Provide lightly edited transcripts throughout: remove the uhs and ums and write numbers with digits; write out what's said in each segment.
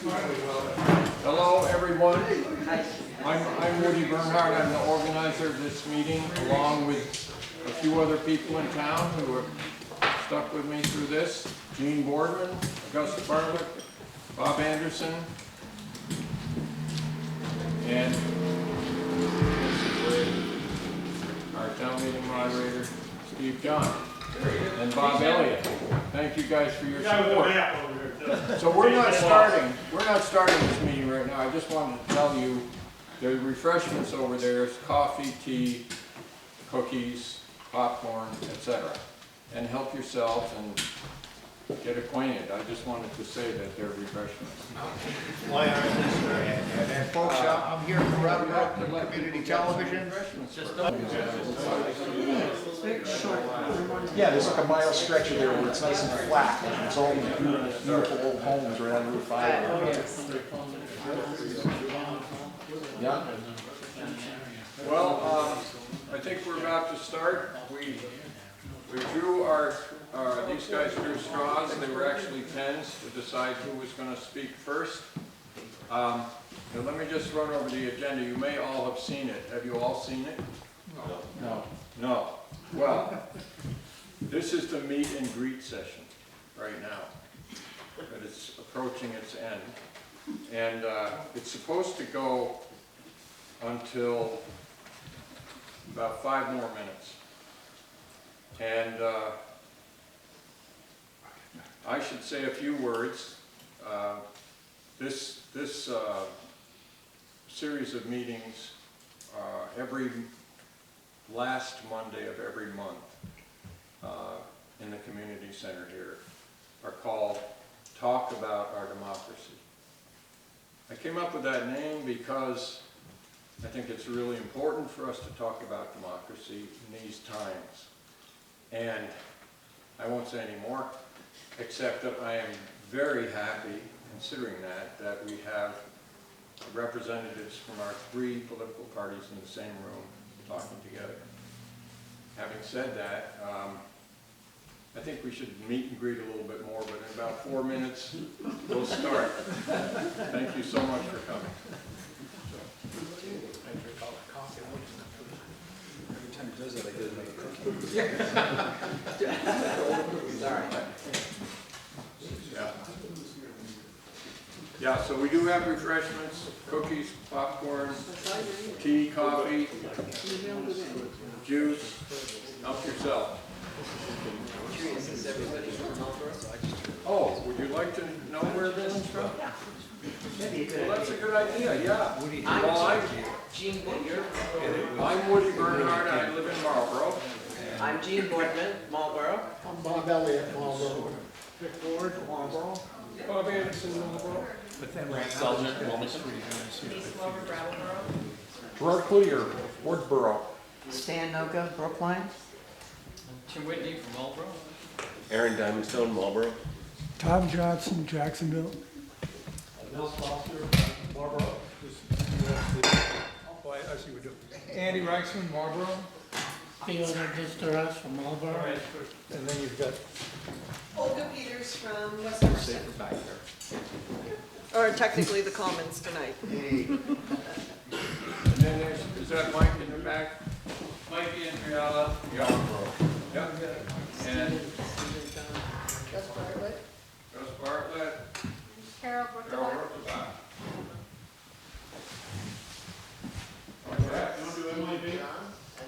Hello, everyone. I'm Woody Bernhardt. I'm the organizer of this meeting, along with a few other people in town who have stuck with me through this. Gene Boardman, Gus Bartlett, Bob Anderson, and our town meeting moderator, Steve John, and Bob Elliott. Thank you guys for your support. So we're not starting this meeting right now. I just wanted to tell you the refreshments over there is coffee, tea, cookies, popcorn, etc. And help yourselves and get acquainted. I just wanted to say that they're refreshments. Why aren't this and folks, I'm here from Brattleboro Community Television. Yeah, there's like a mile stretch of there where it's nice and flat, and it's all beautiful old homes right on Route 5. Yeah. Well, I think we're about to start. We drew these guys drew straws. They were actually pens to decide who was going to speak first. Now let me just run over the agenda. You may all have seen it. Have you all seen it? No. No. Well, this is the meet and greet session right now, but it's approaching its end. And it's supposed to go until about 5 more minutes. And I should say a few words. This series of meetings every last Monday of every month in the community center here are called Talk About Our Democracy. I came up with that name because I think it's really important for us to talk about democracy in these times. And I won't say any more, except that I am very happy, considering that we have representatives from our 3 political parties in the same room talking together. Having said that, I think we should meet and greet a little bit more, but in about 4 minutes, we'll start. Thank you so much for coming. Every time he does that, I get to make a cookie. Sorry. Yeah. Yeah, so we do have refreshments, cookies, popcorn, tea, coffee, juice. Help yourself. Oh, would you like to know where everyone's from? Well, that's a good idea, yeah. Well, I'm Woody Bernhardt, I live in Marlboro. I'm Gene Boardman, Marlboro. I'm Bob Elliott, Marlboro. Vic Ward, Marlboro. Bob Anderson, Marlboro. Selden, Wilmington. East Lower, Brattleboro. Gerard Cloutier, Wardboro. Stan Noga, Brookline. Tim Whitney from Marlboro. Aaron Diamondstone, Marlboro. Tom Johnson, Jacksonville. Bill Foster, Marlboro. Oh, I see what you're doing. Andy Reichman, Marlboro. Fiona Disteras from Marlboro. And then you've got Olga Peters from West Somerset. Or technically the Commons tonight. And then is that Mike in the back? Mike Andriala. Yeah. Yep. And Gus Bartlett. Gus Bartlett. Carol Brookline.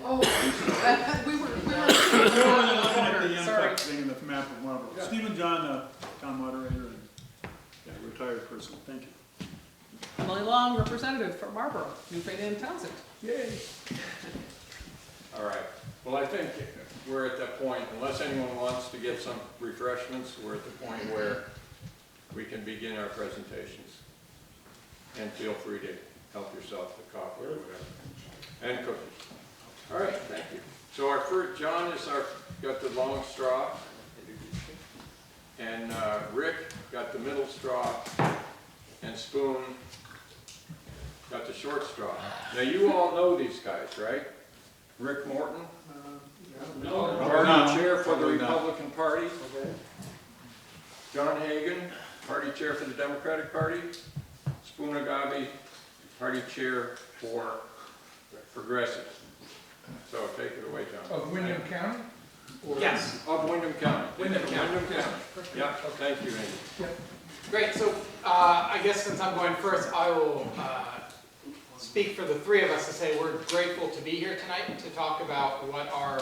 Oh, we were sorry. Thing in the map of Marlboro. Yeah. Stephen John, town moderator and retired person. Thank you. Emily Long, representative from Marlboro, New Fate and Townsend. Yay. All right. Well, I think we're at that point, unless anyone wants to get some refreshments, we're at the point where we can begin our presentations. And feel free to help yourself to coffee or whatever. And cookies. All right, thank you. So our first, John is got the long straw. And Rick got the middle straw. And Spoon got the short straw. Now you all know these guys, right? Rick Morton? Party chair for the Republican Party. John Hagen, party chair for the Democratic Party. Spoon Agave, party chair for Progressive. So take it away, John. Of Windham County? Yes, Of Windham County. Windham County. Windham County. Yeah, thank you, Andy. Great, so I guess since I'm going first, I will speak for the three of us to say we're grateful to be here tonight to talk about what our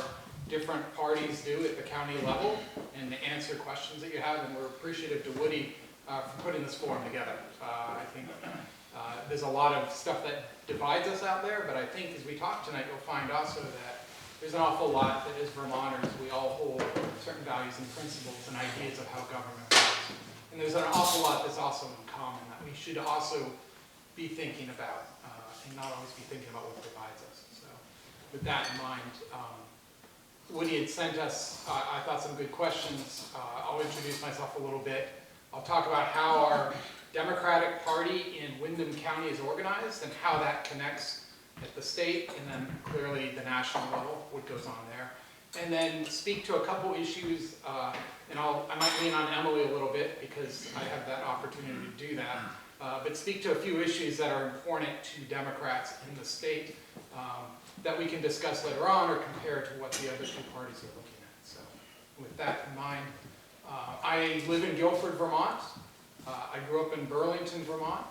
different parties do at the county level and to answer questions that you have, and we're appreciative to Woody for putting this forum together. I think there's a lot of stuff that divides us out there, but I think as we talk tonight, you'll find also that there's an awful lot that as Vermonters, we all hold certain values and principles and ideas of how government works. And there's an awful lot that's also in common that we should also be thinking about and not always be thinking about what divides us. So with that in mind, Woody had sent us, I thought, some good questions. I'll introduce myself a little bit. I'll talk about how our Democratic Party in Windham County is organized and how that connects at the state and then clearly the national level, what goes on there. And then speak to a couple issues, and I might lean on Emily a little bit because I have that opportunity to do that, but speak to a few issues that are important to Democrats in the state that we can discuss later on or compare to what the other two parties are looking at. So with that in mind, I live in Guilford, Vermont. I grew up in Burlington, Vermont.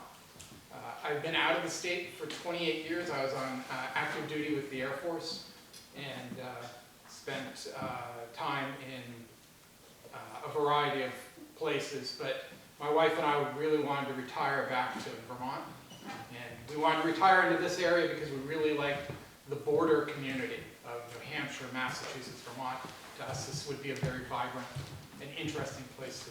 I've been out of the state for 28 years. I was on active duty with the Air Force and spent time in a variety of places, but my wife and I really wanted to retire back to Vermont. And we wanted to retire into this area because we really liked the border community of New Hampshire, Massachusetts, Vermont. To us, this would be a very vibrant and interesting place to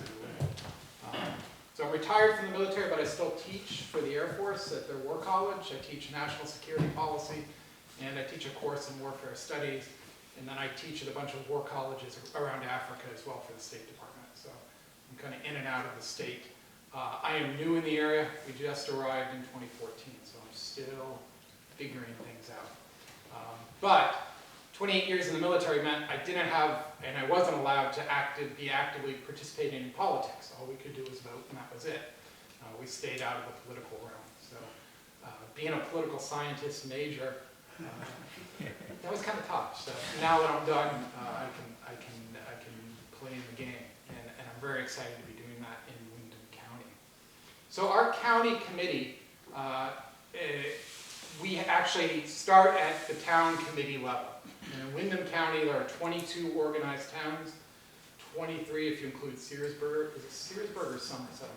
live. So I'm retired from the military, but I still teach for the Air Force at their War College. I teach national security policy, and I teach a course in warfare studies. And then I teach at a bunch of war colleges around Africa as well for the State Department. So I'm kind of in and out of the state. I am new in the area. We just arrived in 2014, so I'm still figuring things out. But 28 years in the military meant I didn't have, and I wasn't allowed to be actively participating in politics. All we could do was vote, and that was it. We stayed out of the political realm. So being a political scientist major, that was kind of tough. So now that I'm done, I can play in the game, and I'm very excited to be doing that in Windham County. So our county committee, we actually start at the town committee level. In Windham County, there are 22 organized towns, 23 if you include Searsburg. Is it Searsburg or Somerset?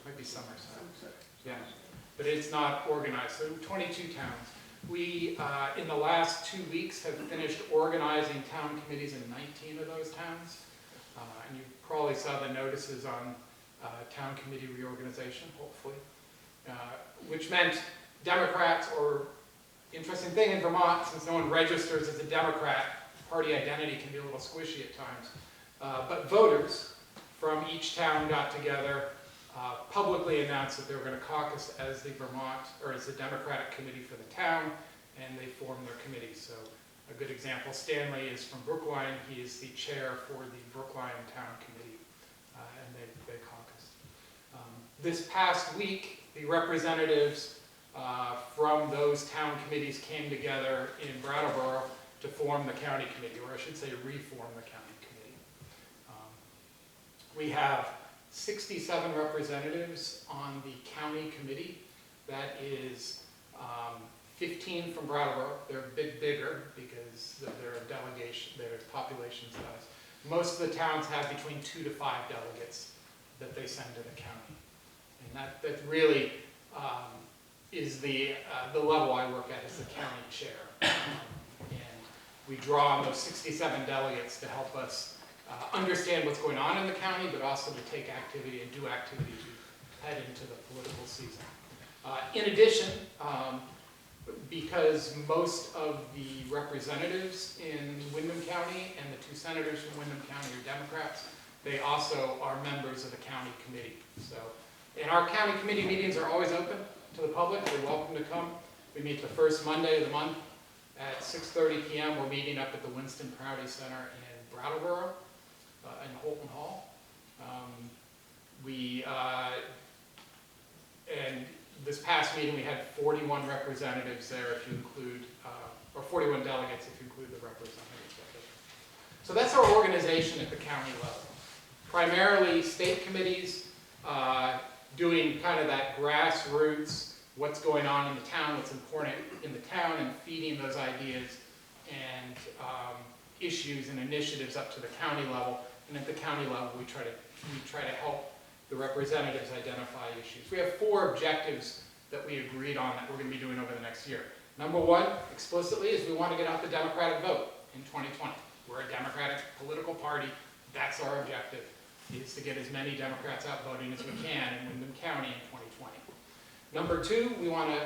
Might be Somerset. Yeah, but it's not organized. So 22 towns. We, in the last 2 weeks, have finished organizing town committees in 19 of those towns. And you probably saw the notices on town committee reorganization, hopefully, which meant Democrats, or interesting thing in Vermont, since no one registers as a Democrat, party identity can be a little squishy at times. But voters from each town got together, publicly announced that they were going to caucus as the Democratic committee for the town, and they formed their committee. So a good example, Stanley is from Brookline. He is the chair for the Brookline Town Committee, and they caucused. This past week, the representatives from those town committees came together in Brattleboro to form the county committee, or I should say reform the county committee. We have 67 representatives on the county committee. That is 15 from Brattleboro. They're a bit bigger because of their delegation, their population size. Most of the towns have between 2 to 5 delegates that they send to the county. And that really is the level I work at as the county chair. And we draw on those 67 delegates to help us understand what's going on in the county, but also to take activity and do activity to head into the political season. In addition, because most of the representatives in Windham County and the 2 senators from Windham County are Democrats, they also are members of the county committee. So, and our county committee meetings are always open to the public. They're welcome to come. We meet the first Monday of the month at 6:30 p.m. We're meeting up at the Winston Prouty Center in Brattleboro in Holton Hall. We and this past meeting, we had 41 representatives there if you include, or 41 delegates if you include the representatives of it. So that's our organization at the county level. Primarily state committees, doing kind of that grassroots, what's going on in the town, what's important in the town, and feeding those ideas and issues and initiatives up to the county level. And at the county level, we try to help the representatives identify issues. We have 4 objectives that we agreed on that we're going to be doing over the next year. Number 1, explicitly, is we want to get out the Democratic vote in 2020. We're a Democratic political party. That's our objective, is to get as many Democrats out voting as we can in Windham County in 2020. Number 2, we want to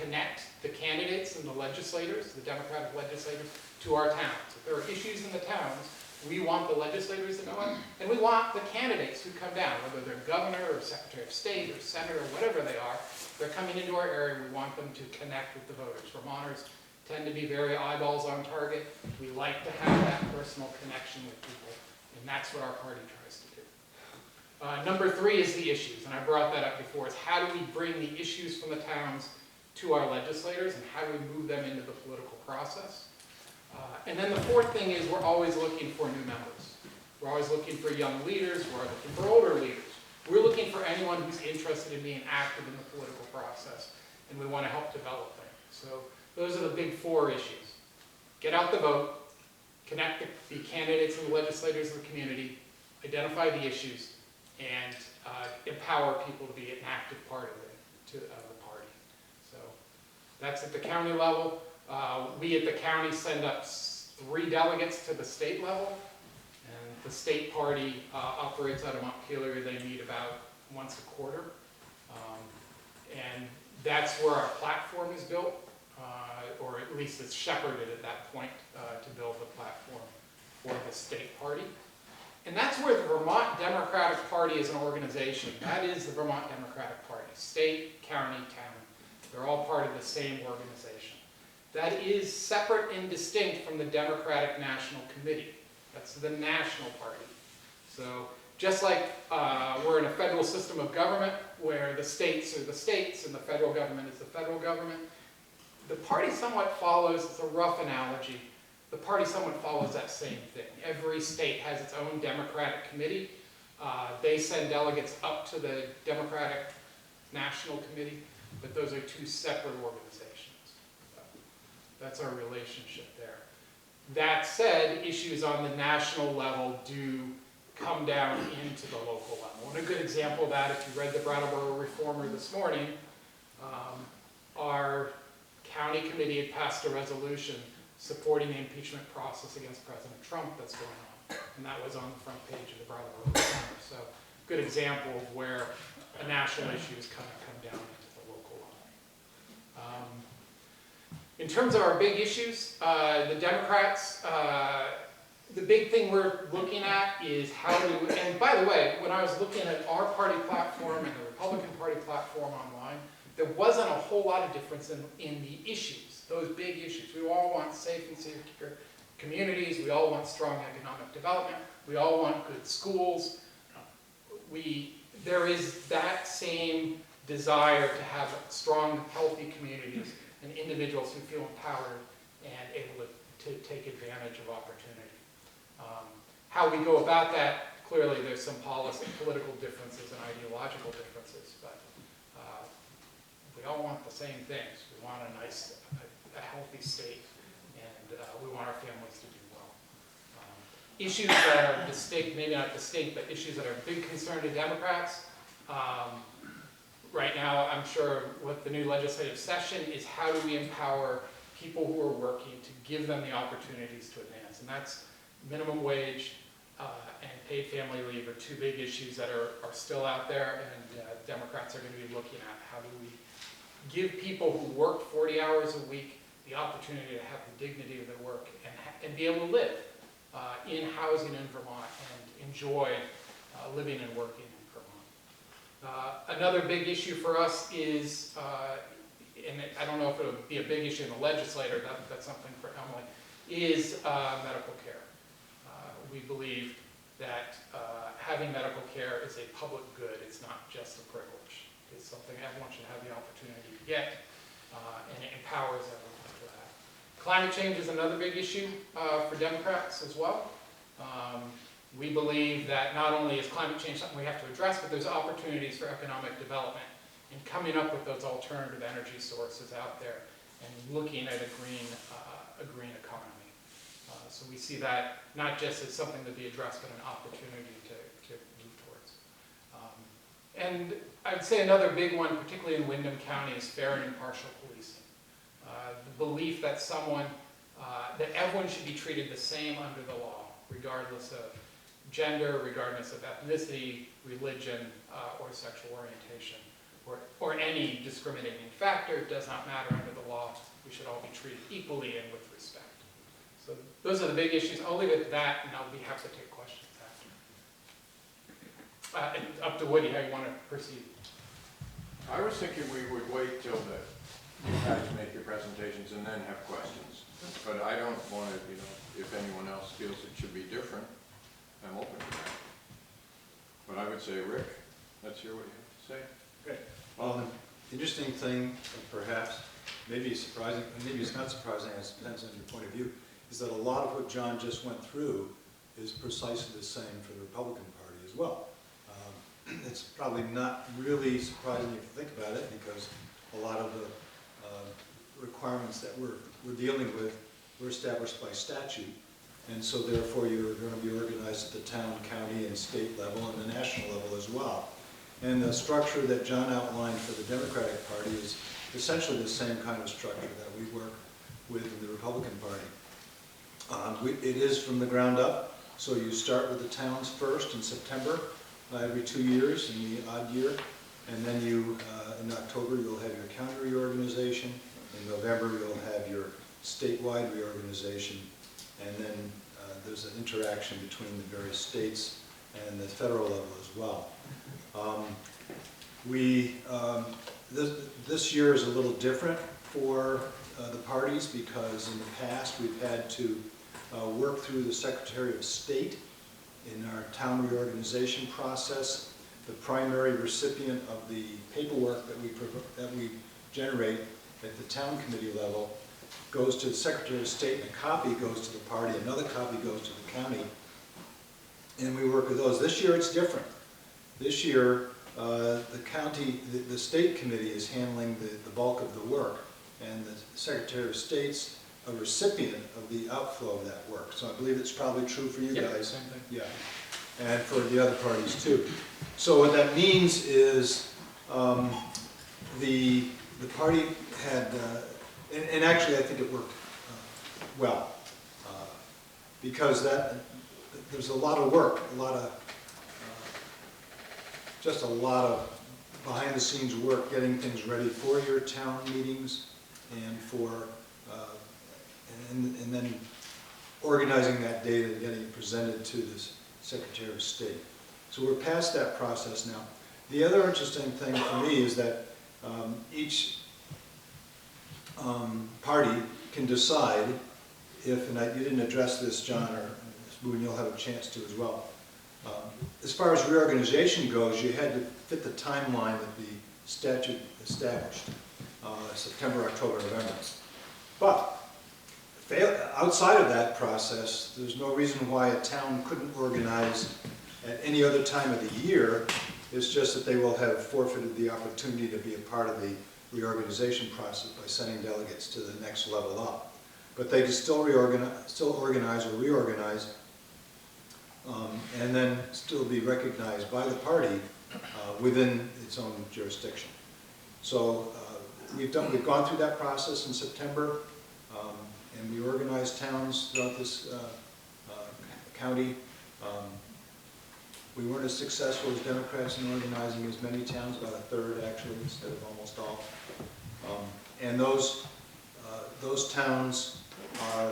connect the candidates and the legislators, the Democratic legislators, to our towns. If there are issues in the towns, we want the legislators to know it, and we want the candidates who come down, whether they're governor or secretary of state or senator or whatever they are, they're coming into our area, we want them to connect with the voters. Vermonters tend to be very eyeballs on target. We like to have that personal connection with people, and that's what our party tries to do. Number 3 is the issues, and I brought that up before. It's how do we bring the issues from the towns to our legislators, and how do we move them into the political process? And then the 4th thing is we're always looking for new members. We're always looking for young leaders. We're looking for older leaders. We're looking for anyone who's interested in being active in the political process, and we want to help develop them. So those are the big 4 issues. Get out the vote, connect the candidates and the legislators of the community, identify the issues, and empower people to be an active part of the party. So that's at the county level. We at the county send up 3 delegates to the state level, and the state party operates out of Montpelier. They meet about once a quarter, and that's where our platform is built, or at least it's shepherded at that point to build the platform for the state party. And that's where the Vermont Democratic Party is an organization. That is the Vermont Democratic Party. State, county, town. They're all part of the same organization. That is separate and distinct from the Democratic National Committee. That's the national party. So just like we're in a federal system of government where the states are the states and the federal government is the federal government, the party somewhat follows, it's a rough analogy, the party somewhat follows that same thing. Every state has its own Democratic committee. They send delegates up to the Democratic National Committee, but those are 2 separate organizations. That's our relationship there. That said, issues on the national level do come down into the local level. And a good example of that, if you read the Brattleboro Reformer this morning, our county committee had passed a resolution supporting the impeachment process against President Trump that's going on. And that was on the front page of the Brattleboro Reformer. So good example of where a national issue is kind of come down into the local level. In terms of our big issues, the Democrats, the big thing we're looking at is how to, and by the way, when I was looking at our party platform and the Republican Party platform online, there wasn't a whole lot of difference in the issues, those big issues. We all want safe and secure communities. We all want strong economic development. We all want good schools. There is that same desire to have strong, healthy communities and individuals who feel empowered and able to take advantage of opportunity. How we go about that, clearly there's some policy, political differences and ideological differences, but we all want the same things. We want a nice, a healthy state, and we want our families to do well. Issues that are distinct, maybe not distinct, but issues that are a big concern to Democrats. Right now, I'm sure with the new legislative session is how do we empower people who are working to give them the opportunities to advance. And that's minimum wage and paid family leave are 2 big issues that are still out there, and Democrats are going to be looking at how do we give people who work 40 hours a week the opportunity to have the dignity of their work and be able to live in housing in Vermont and enjoy living and working in Vermont. Another big issue for us is, and I don't know if it'll be a big issue in the legislature, that's something for Emily, is medical care. We believe that having medical care is a public good. It's something everyone should have the opportunity to get, and it empowers everyone for that. Climate change is another big issue for Democrats as well. We believe that not only is climate change something we have to address, but there's opportunities for economic development and coming up with those alternative energy sources out there and looking at a green economy. So we see that not just as something to be addressed, but an opportunity to move towards. And I would say another big one, particularly in Windham County, is fair and impartial policing. The belief that that everyone should be treated the same under the law, regardless of gender, regardless of ethnicity, religion, or sexual orientation, or any discriminating factor. It does not matter under the law. We should all be treated equally and with respect. So those are the big issues. I'll leave it at that, and I'll be happy to take questions after. And up to Woody, how you want to proceed. I was thinking we would wait till you guys make your presentations and then have questions. But I don't want to, if anyone else feels it should be different, I'm open to that. But I would say, Rick, let's hear what you have to say. Okay. Well, the interesting thing, perhaps, maybe surprising, and maybe it's not surprising, it depends on your point of view, is that a lot of what John just went through is precisely the same for the Republican Party as well. It's probably not really surprising if you think about it, because a lot of the requirements that we're dealing with were established by statute, and so therefore you're going to be organized at the town, county, and state level, and the national level as well. And the structure that John outlined for the Democratic Party is essentially the same kind of structure that we work with in the Republican Party. It is from the ground up, so you start with the towns first in September, every 2 years in the odd year, and then in October you'll have your county reorganization, in November you'll have your statewide reorganization, and then there's an interaction between the various states and the federal level as well. This year is a little different for the parties, because in the past we've had to work through the Secretary of State in our town reorganization process. The primary recipient of the paperwork that we generate at the town committee level goes to the Secretary of State, and a copy goes to the party, another copy goes to the county, and we work with those. This year it's different. This year the state committee is handling the bulk of the work, and the Secretary of State's a recipient of the outflow of that work. So I believe it's probably true for you guys. Same thing. Yeah, and for the other parties too. So what that means is the party had, and actually I think it worked well, because there's a lot of work, just a lot of behind the scenes work getting things ready for your town meetings and for and then organizing that data and getting it presented to the Secretary of State. So we're past that process now. The other interesting thing for me is that each party can decide if, and you didn't address this, John, or Spoon, you'll have a chance to as well. As far as reorganization goes, you had to fit the timeline that the statute established, September, October, November. But outside of that process, there's no reason why a town couldn't organize at any other time of the year. It's just that they will have forfeited the opportunity to be a part of the reorganization process by sending delegates to the next level up. But they can still organize or reorganize, and then still be recognized by the party within its own jurisdiction. So we've gone through that process in September, and we organized towns throughout this county. We weren't as successful as Democrats in organizing as many towns, about a third actually, instead of almost all. And those towns are,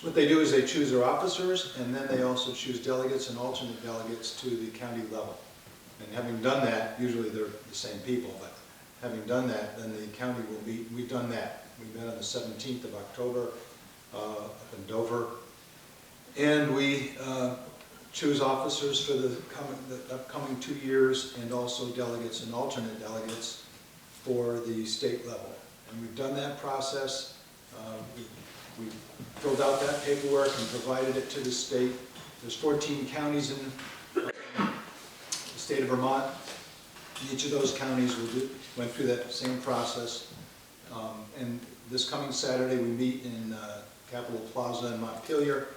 what they do is they choose their officers, and then they also choose delegates and alternate delegates to the county level. And having done that, usually they're the same people, but having done that, then the county will meet. We've done that. We met on the 17th of October up in Dover, and we choose officers for the upcoming 2 years, and also delegates and alternate delegates for the state level. And we've done that process. We filled out that paperwork and provided it to the state. There's 14 counties in the state of Vermont. Each of those counties went through that same process. And this coming Saturday, we meet in Capitol Plaza in Montpelier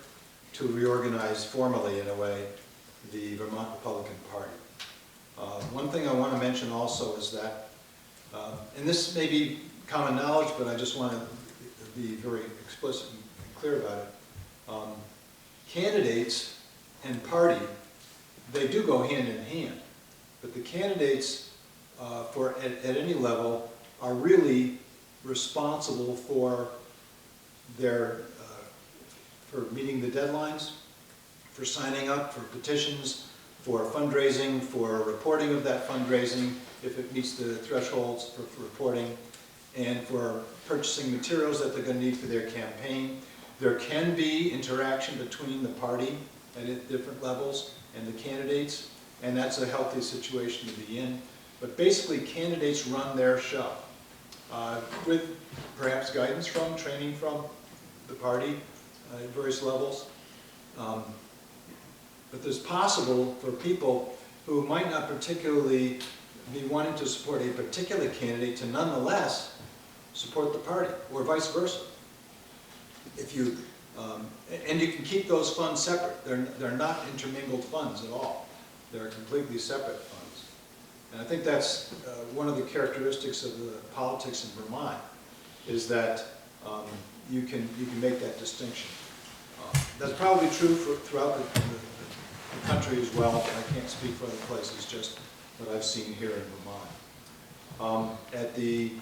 to reorganize formally, in a way, the Vermont Republican Party. One thing I want to mention also is that, and this may be common knowledge, but I just want to be very explicit and clear about it. Candidates and party, they do go hand in hand, but the candidates at any level are really responsible for for meeting the deadlines, for signing up, for petitions, for fundraising, for reporting of that fundraising, if it meets the thresholds for reporting, and for purchasing materials that they're going to need for their campaign. There can be interaction between the party at different levels and the candidates, and that's a healthy situation to be in. But basically, candidates run their show, with perhaps guidance from, training from the party at various levels. But it's possible for people who might not particularly be wanting to support a particular candidate to nonetheless support the party, or vice versa. If you, and you can keep those funds separate. They're not intermingled funds at all. They're completely separate funds. And I think that's one of the characteristics of the politics in Vermont, is that you can make that distinction. That's probably true throughout the country as well, but I can't speak for other places, just what I've seen here in Vermont. At the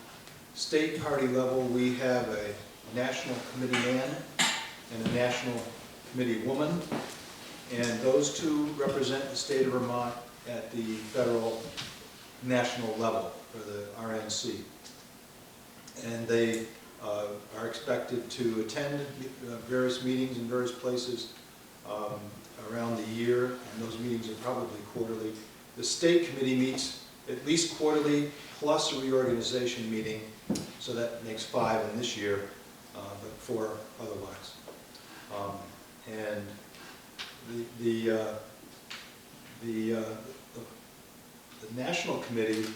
state party level, we have a national committee man and a national committee woman, and those two represent the state of Vermont at the federal national level for the RNC. And they are expected to attend various meetings in various places around the year, and those meetings are probably quarterly. The state committee meets at least quarterly, plus a reorganization meeting, so that makes 5 in this year, but 4 otherwise. And the national committee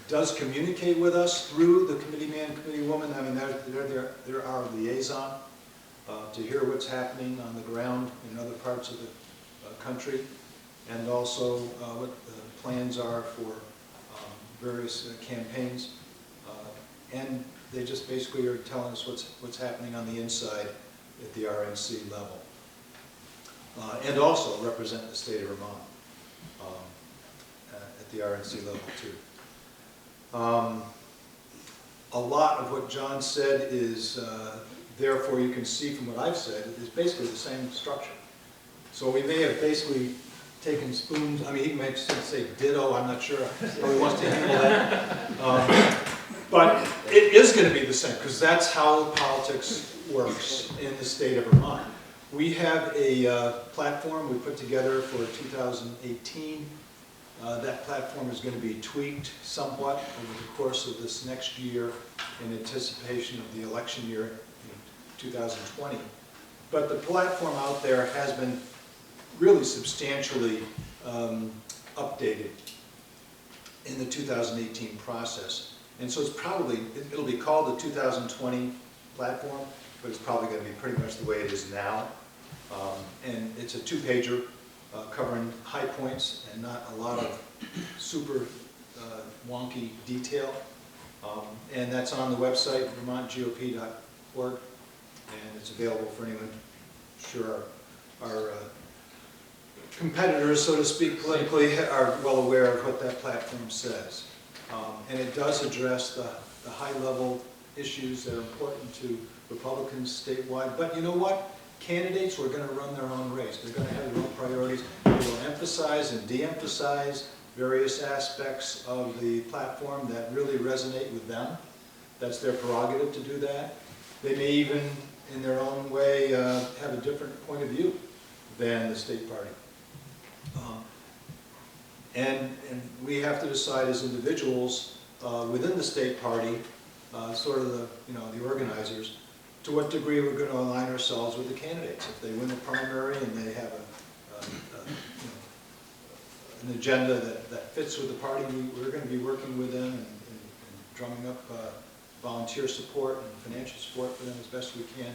does communicate with us through the committee man, committee woman. I mean, they're our liaison to hear what's happening on the ground in other parts of the country, and also what the plans are for various campaigns. And they just basically are telling us what's happening on the inside at the RNC level. And also represent the state of Vermont at the RNC level too. A lot of what John said is, therefore you can see from what I've said, is basically the same structure. So we may have basically taken Spoon's, I mean, he might say ditto, I'm not sure how he wants to handle that. But it is going to be the same, because that's how politics works in the state of Vermont. We have a platform we put together for 2018. That platform is going to be tweaked somewhat over the course of this next year in anticipation of the election year in 2020. But the platform out there has been really substantially updated in the 2018 process. And so it's probably, it'll be called the 2020 platform, but it's probably going to be pretty much the way it is now. And it's a 2-pager covering high points and not a lot of super wonky detail. And that's on the website, vermontgop.org, and it's available for anyone. Sure, our competitors, so to speak, politically, are well aware of what that platform says. And it does address the high-level issues that are important to Republicans statewide. But you know what? Candidates who are going to run their own race. They're going to have their own priorities. They will emphasize and de-emphasize various aspects of the platform that really resonate with them. That's their prerogative to do that. They may even, in their own way, have a different point of view than the state party. And we have to decide as individuals within the state party, sort of the, the organizers, to what degree we're going to align ourselves with the candidates. If they win the primary and they have an agenda that fits with the party, we're going to be working with them and drumming up volunteer support and financial support for them as best we can.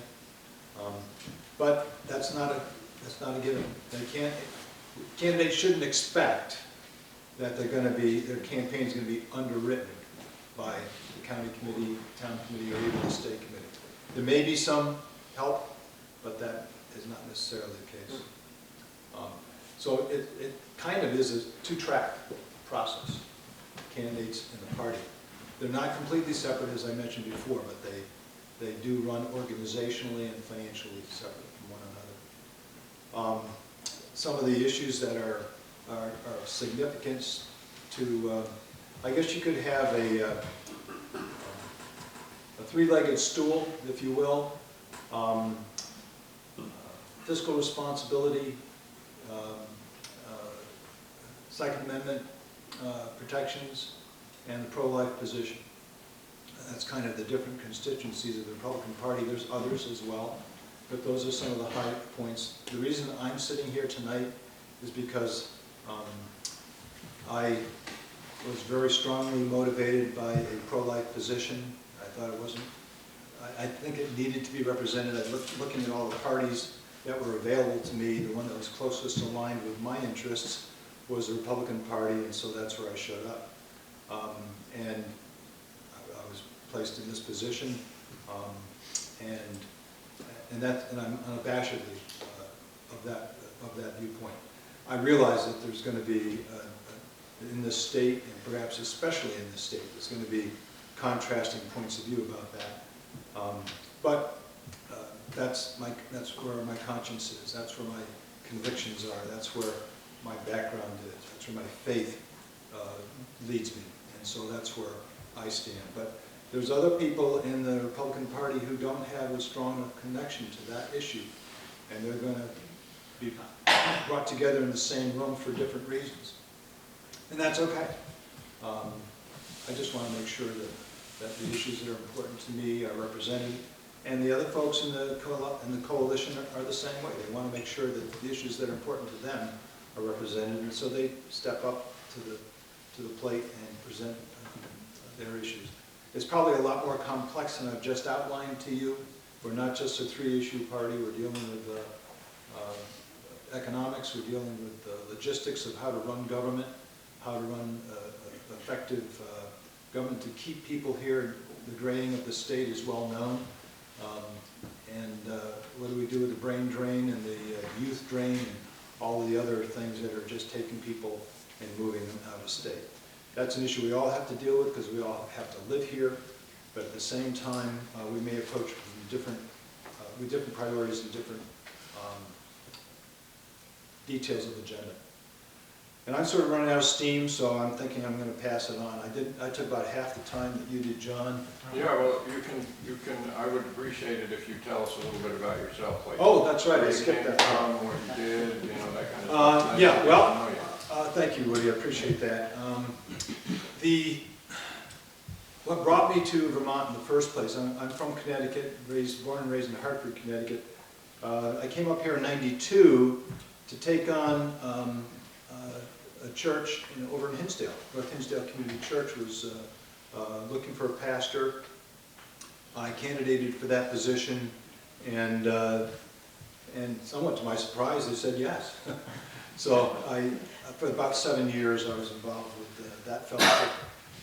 But that's not a given. Candidates shouldn't expect that their campaign's going to be underwritten by the county committee, town committee, or even the state committee. There may be some help, but that is not necessarily the case. So it kind of is a two-track process, candidates and the party. They're not completely separate, as I mentioned before, but they do run organizationally and financially separate from one another. Some of the issues that are of significance to, I guess you could have a three-legged stool, if you will. Fiscal responsibility, Second Amendment protections, and the pro-life position. That's kind of the different constituencies of the Republican Party. There's others as well, but those are some of the high points. The reason I'm sitting here tonight is because I was very strongly motivated by a pro-life position. I thought it wasn't, I think it needed to be represented. I looking at all the parties that were available to me, the one that was closest aligned with my interests was the Republican Party, and so that's where I showed up. And I was placed in this position, and I'm unabashedly of that viewpoint. I realize that there's going to be in this state, and perhaps especially in this state, there's going to be contrasting points of view about that. But that's where my conscience is. That's where my convictions are. That's where my background is. That's where my faith leads me. And so that's where I stand. But there's other people in the Republican Party who don't have as strong a connection to that issue. And they're going to be brought together in the same room for different reasons. And that's okay. I just want to make sure that the issues that are important to me are represented. And the other folks in the coalition are the same way. They want to make sure that the issues that are important to them are represented. And so they step up to the plate and present their issues. It's probably a lot more complex than I've just outlined to you. We're not just a three-issue party. We're dealing with economics. We're dealing with the logistics of how to run government, how to run effective government to keep people here. The graying of the state is well known. And what do we do with the brain drain and the youth drain and all of the other things that are just taking people and moving them out of state? That's an issue we all have to deal with because we all have to live here, but at the same time, we may approach with different priorities and different details of the agenda. And I'm sort of running out of steam, so I'm thinking I'm going to pass it on. I took about half the time that you did, John. Yeah, well, you can. I would appreciate it if you tell us a little bit about yourself, like. Oh, that's right. Where I you skipped came that. from, what you did, that kind of stuff. Yeah. Well, thank you, Woody. I appreciate that. What brought me to Vermont in the first place? I'm from Connecticut, born and raised in Hartford, Connecticut. I came up here in '92 to take on a church over in Hinsdale. North Hinsdale Community Church was looking for a pastor. I candidated for that position, and somewhat to my surprise, they said yes. So for about 7 years, I was involved with that fellowship,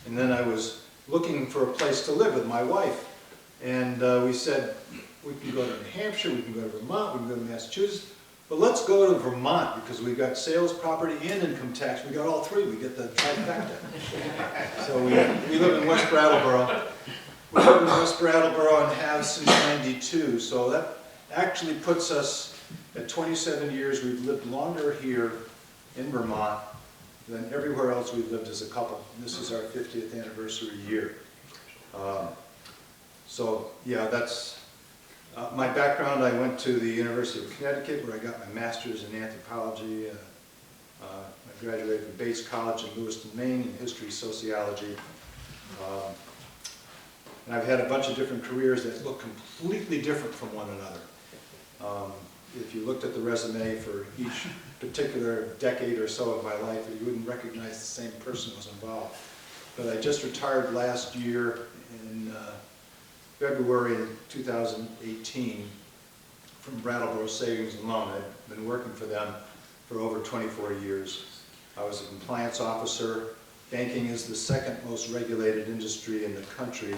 and then I was looking for a place to live with my wife, and we said we can go to New Hampshire, we can go to Vermont, we can go to Massachusetts. But let's go to Vermont because we've got sales, property, and income tax. We got all three. We get the trifecta. So we live in West Brattleboro. We live in West Brattleboro and have since '92. So that actually puts us at 27 years. We've lived longer here in Vermont than everywhere else we've lived as a couple. And this is our 50th anniversary year. So yeah, that's My background, I went to the University of Connecticut where I got my master's in anthropology. I graduated from Bates College in Lewiston, Maine in history, sociology. And I've had a bunch of different careers that look completely different from one another. If you looked at the resume for each particular decade or so of my life, you wouldn't recognize the same person who was involved. But I just retired last year in February of 2018 from Brattleboro Savings and Loan. I've been working for them for over 24 years. I was a compliance officer. Banking is the second most regulated industry in the country,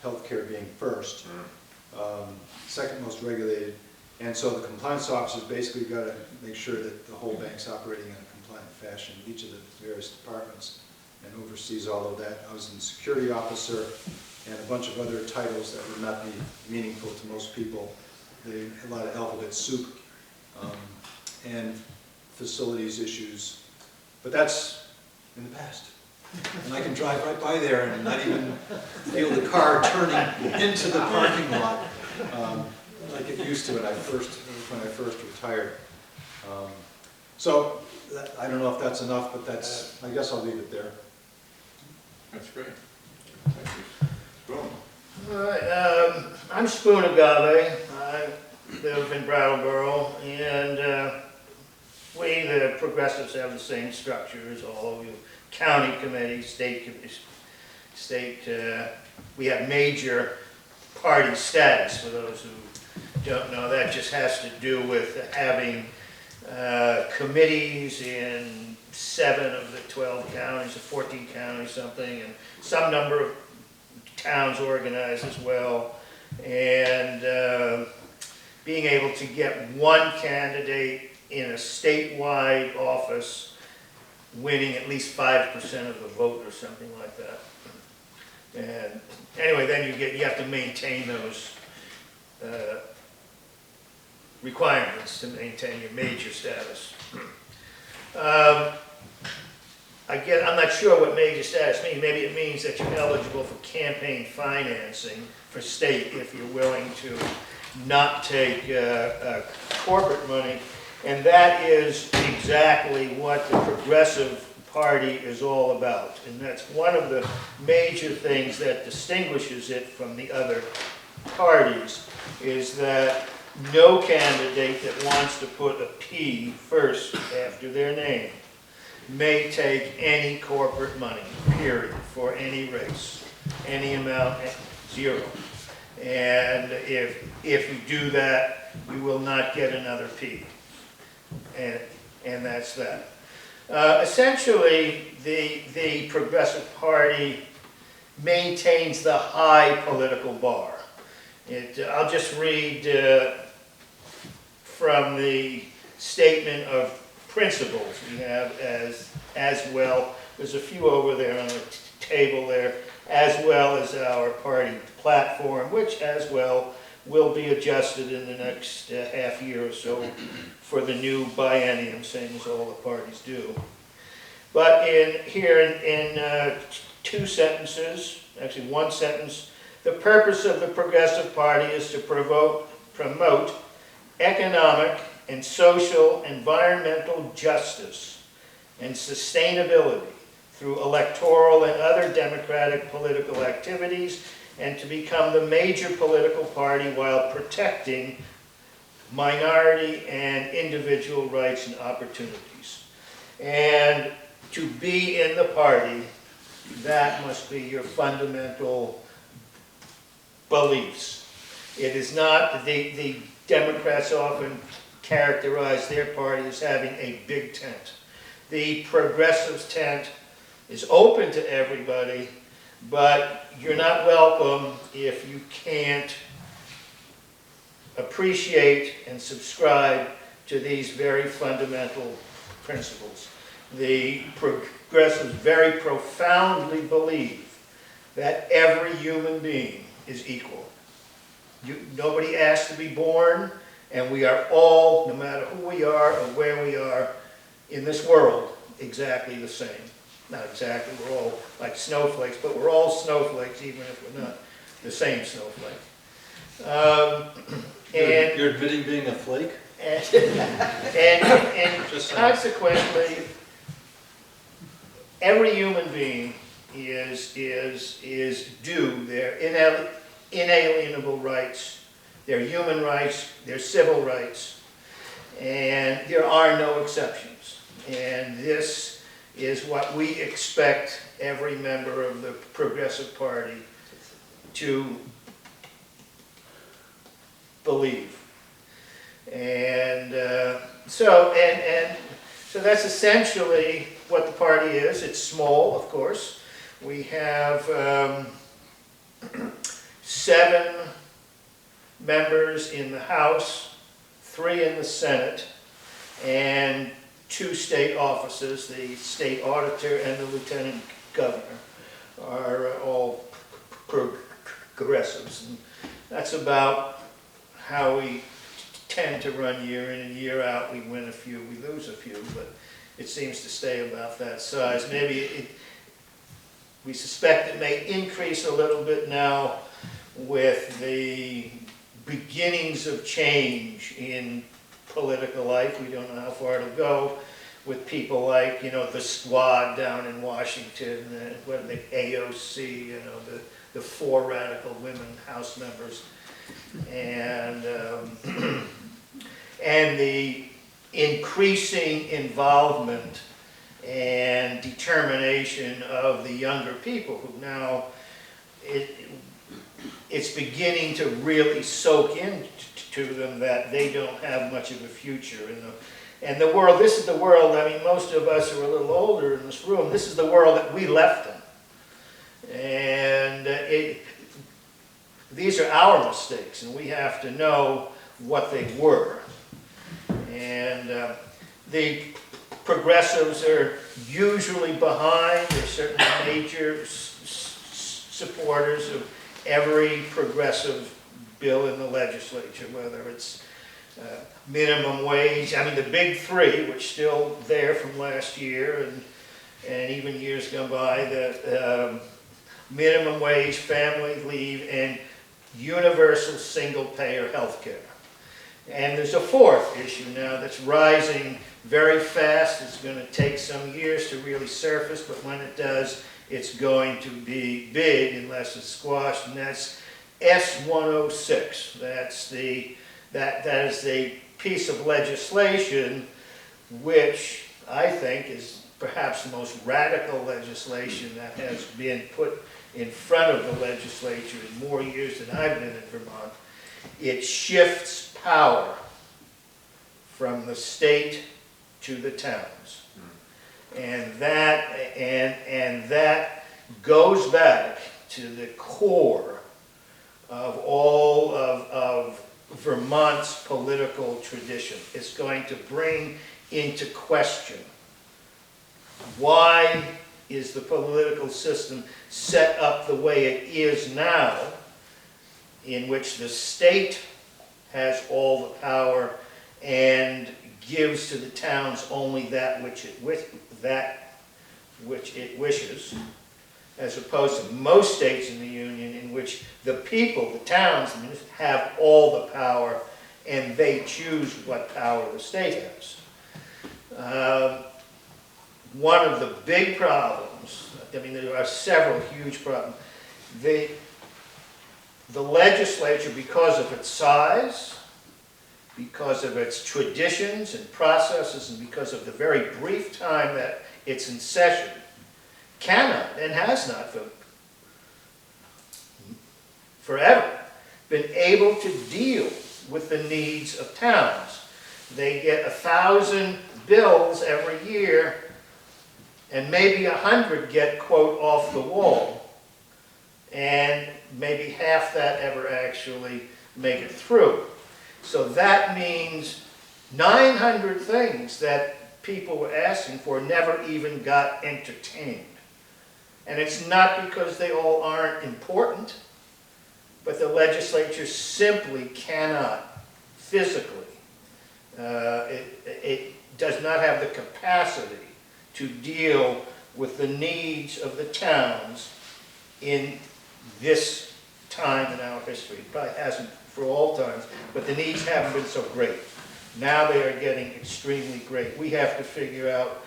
healthcare being first. Second most regulated. And so the compliance officers basically got to make sure that the whole bank's operating in a compliant fashion, each of the various departments, and oversees all of that. I was a security officer and a bunch of other titles that would not be meaningful to most people. A lot of alphabet soup and facilities issues. But that's in the past. And I can drive right by there and not even feel the car turning into the parking lot like it used to when I first retired. So I don't know if that's enough, but that's, I guess I'll leave it there. That's great. Thank you. Boom. I'm Spoon Agave. I live in Brattleboro, and we, the progressives, have the same structure as all of you. County committees, state committees, we have major party status. For those who don't know, that just has to do with having committees in 7 of the 12 counties, or 14 counties, something, and some number of towns organized as well, and being able to get one candidate in a statewide office winning at least 5% of the vote or something like that. And anyway, then you have to maintain those requirements to maintain your major status. Again, I'm not sure what major status means. Maybe it means that you're eligible for campaign financing for state if you're willing to not take corporate money. And that is exactly what the Progressive Party is all about. And that's one of the major things that distinguishes it from the other parties, is that no candidate that wants to put a P first after their name may take any corporate money, period, for any race, any amount, 0. And if you do that, you will not get another P. And that's that. Essentially, the Progressive Party maintains the high political bar. I'll just read from the statement of principles we have as well. There's a few over there on the table there, as well as our party platform, which as well will be adjusted in the next half year or so for the new biennium, same as all the parties do. But in 2 sentences, actually 1 sentence, the purpose of the Progressive Party is to promote economic and social, environmental justice and sustainability through electoral and other democratic political activities, and to become the major political party while protecting minority and individual rights and opportunities. And to be in the party, that must be your fundamental beliefs. It is not, the Democrats often characterize their party as having a big tent. The Progressives tent is open to everybody, but you're not welcome if you can't appreciate and subscribe to these very fundamental principles. The Progressives very profoundly believe that every human being is equal. Nobody asked to be born, and we are all, no matter who we are or where we are in this world, exactly the same. Not exactly, we're all like snowflakes, but we're all snowflakes even if we're not the same snowflake. And You're admitting being a flake? and Just saying. consequently, every human being is due their inalienable rights, their human rights, their civil rights, and there are no exceptions. And this is what we expect every member of the Progressive Party to believe. And so that's essentially what the party is. It's small, of course. We have 7 members in the House, 3 in the Senate, and 2 state offices. The state auditor and the lieutenant governor are all progressives. And that's about how we tend to run year in and year out. We win a few, we lose a few, but it seems to stay about that size. Maybe we suspect it may increase a little bit now with the beginnings of change in political life. We don't know how far it'll go with people like, the squad down in Washington, what are the AOC, the 4 radical women House members, and the increasing involvement and determination of the younger people who now it's beginning to really soak into them that they don't have much of a future and the world. This is the world, most of us are a little older in this room, this is the world that we left them. And these are our mistakes, and we have to know what they were. And the progressives are usually behind. They're certainly major supporters of every progressive bill in the legislature, whether it's minimum wage. The big 3, which are still there from last year and even years gone by, the minimum wage, family leave, and universal single-payer health care. And there's a 4th issue now that's rising very fast. It's going to take some years to really surface, but when it does, it's going to be big unless it's squashed, and that's S-106. That is the piece of legislation which I think is perhaps the most radical legislation that has been put in front of the legislature in more years than I've been in Vermont. It shifts power from the state to the towns. And that goes back to the core of all of Vermont's political tradition. It's going to bring into question why is the political system set up the way it is now, in which the state has all the power and gives to the towns only that which it wishes, as opposed to most states in the Union in which the people, the towns, have all the power and they choose what power the state has. One of the big problems, there are several huge problems. The legislature, because of its size, because of its traditions and processes, and because of the very brief time that it's in session, cannot and has not forever been able to deal with the needs of towns. They get 1,000 bills every year, and maybe 100 get, quote, off the wall, and maybe half that ever actually make it through. So that means 900 things that people were asking for never even got entertained. And it's not because they all aren't important, but the legislature simply cannot physically, it does not have the capacity to deal with the needs of the towns in this time in our history. It probably hasn't for all times, but the needs haven't been so great. Now they are getting extremely great. We have to figure out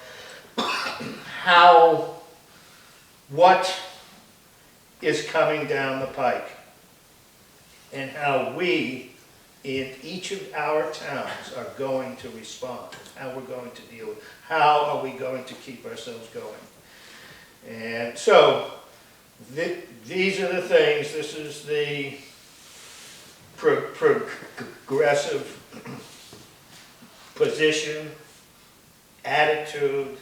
what is coming down the pike, and how we, in each of our towns, are going to respond, how we're going to deal with, how are we going to keep ourselves going. And so, these are the things, this is the progressive position, attitude,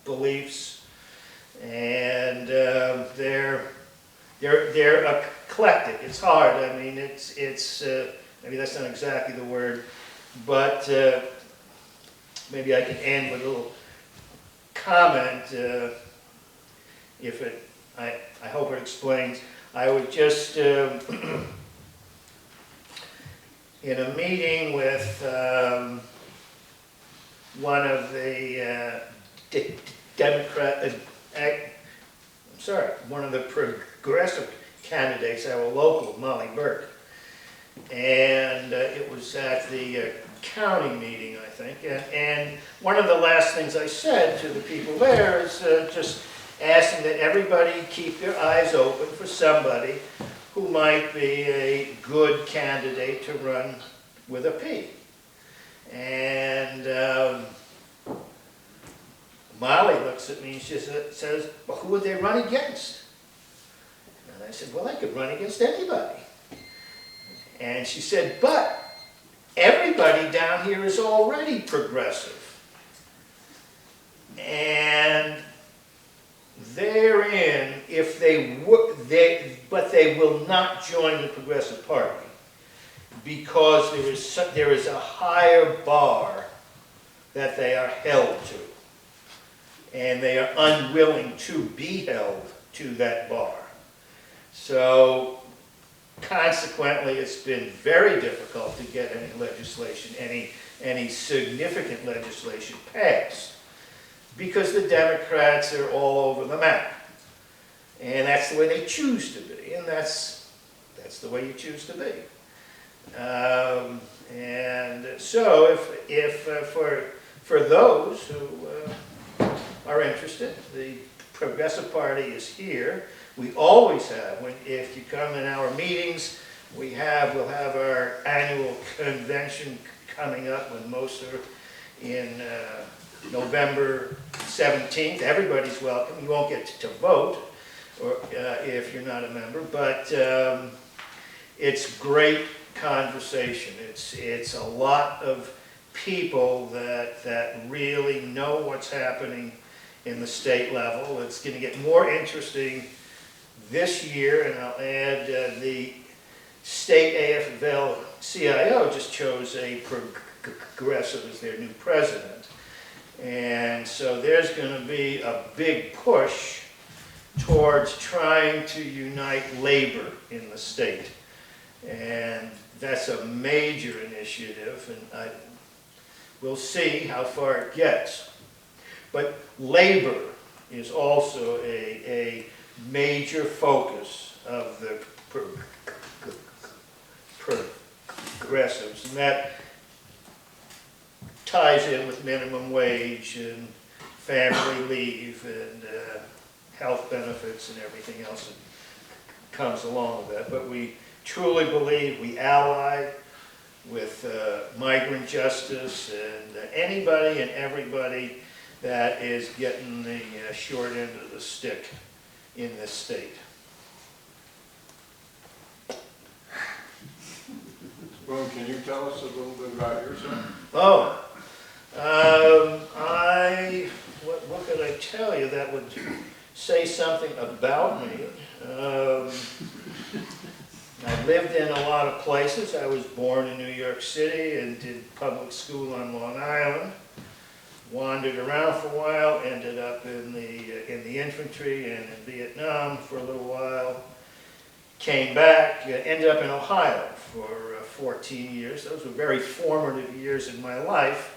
beliefs, and they're eclectic. It's hard. I mean, it's maybe that's not exactly the word, but maybe I can end with a little comment. I hope it explains. I would just in a meeting with one of the one of the progressive candidates, our local, Molly Burke. And it was at the county meeting, I think. And one of the last things I said to the people there is just asking that everybody keep their eyes open for somebody who might be a good candidate to run with a P. And Molly looks at me and she says, well, who would they run against? And I said, well, they could run against anybody. And she said, but everybody down here is already progressive. And therein, if they would, but they will not join the Progressive Party because there is a higher bar that they are held to. And they are unwilling to be held to that bar. So, consequently, it's been very difficult to get any legislation, any significant legislation passed, because the Democrats are all over the map. And that's the way they choose to be, and that's the way you choose to be. And so, if for those who are interested, the Progressive Party is here. We always have. If you come in our meetings, we'll have our annual convention coming up when most are in November 17th. Everybody's welcome. You won't get to vote or if you're not a member, but it's great conversation. It's a lot of people that really know what's happening in the state level. It's going to get more interesting this year, and I'll add the state AFL-CIO just chose a progressive as their new president. And so there's going to be a big push towards trying to unite labor in the state. And that's a major initiative, and we'll see how far it gets. But labor is also a major focus of the progressives, and that ties in with minimum wage and family leave and health benefits and everything else that comes along with that. But we truly believe we ally with migrant justice and anybody and everybody that is getting the short end of the stick in this state. Spoon, can you tell us a little bit about yourself? Oh, what could I tell you that would say something about me? I've lived in a lot of places. I was born in New York City and did public school on Long Island. Wandered around for a while, ended up in the infantry and in Vietnam for a little while. Came back, ended up in Ohio for 14 years. Those were very formative years in my life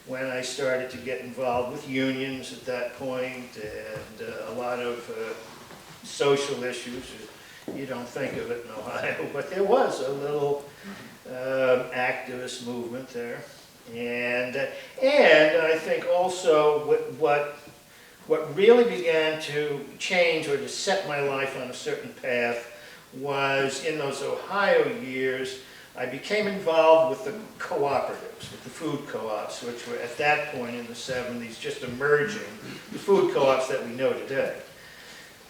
when I started to get involved with unions at that point and a lot of social issues. you don't think of it in Ohio, but there was a little activist movement there. And I think also what really began to change or to set my life on a certain path was in those Ohio years, I became involved with the cooperatives, with the food co-ops, which were at that point in the 70s just emerging, the food co-ops that we know today.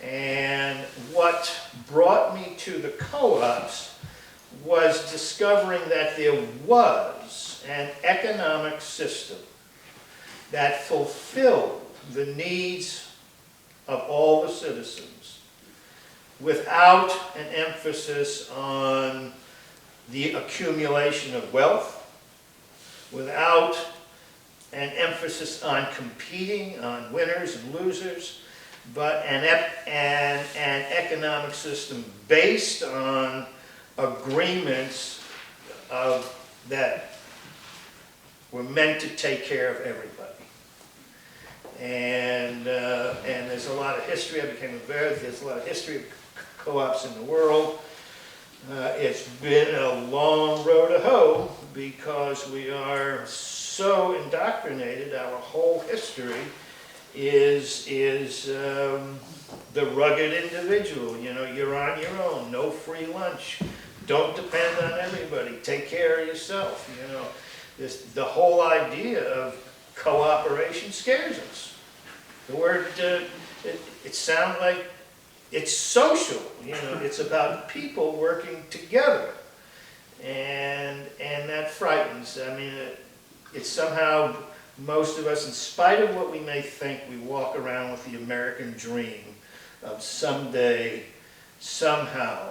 And what brought me to the co-ops was discovering that there was an economic system that fulfilled the needs of all the citizens without an emphasis on the accumulation of wealth, without an emphasis on competing on winners and losers, but an economic system based on agreements that were meant to take care of everybody. And there's a lot of history. I became aware that there's a lot of history of co-ops in the world. It's been a long road to hoe because we are so indoctrinated. Our whole history is the rugged individual. You know, you're on your own, no free lunch. Don't depend on everybody. Take care of yourself. You know, the whole idea of cooperation scares us. The word, it sounds like it's social, you know, it's about people working together. And that frightens. I mean, it's somehow, most of us, in spite of what we may think, we walk around with the American dream of someday, somehow,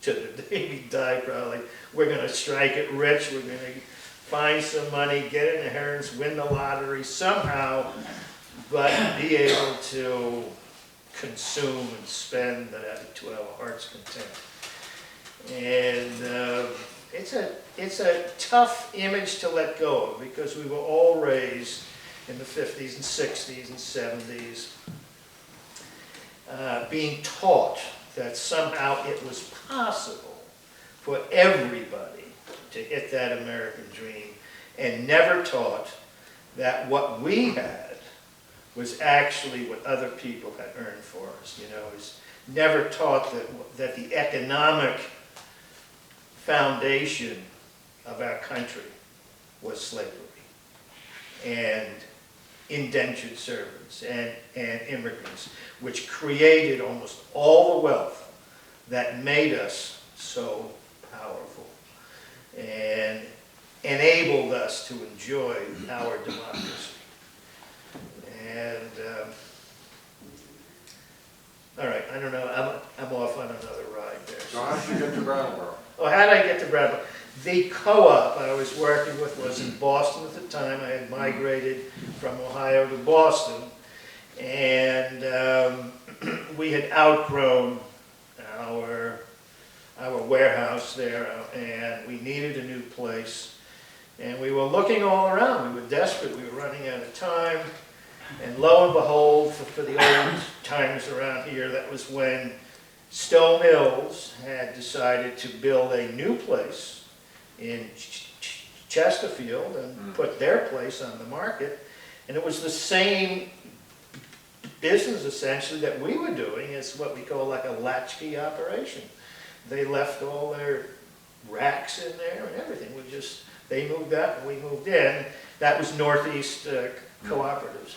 to the day we die probably, we're going to strike it rich, we're going to find some money, get an inheritance, win the lottery somehow, but be able to consume and spend to our heart's content. And it's a tough image to let go of because we were all raised in the 50s and 60s and 70s being taught that somehow it was possible for everybody to hit that American dream, and never taught that what we had was actually what other people had earned for us. You know, is never taught that the economic foundation of our country was slavery and indentured servants and immigrants, which created almost all the wealth that made us so powerful and enabled us to enjoy our democracy. And, all right, I don't know, I'm off on another ride there. So how did you get to Brattleboro? Oh, how did I get to Brattleboro? The co-op I was working with was in Boston at the time. I had migrated from Ohio to Boston, and we had outgrown our warehouse there, and we needed a new place. And we were looking all around. We were desperate. We were running out of time. And lo and behold, for the old times around here, that was when Stowe Mills had decided to build a new place in Chesterfield and put their place on the market. And it was the same business, essentially, that we were doing. It's what we call like a latchkey operation. They left all their racks in there and everything. They moved out and we moved in. That was Northeast Cooperatives,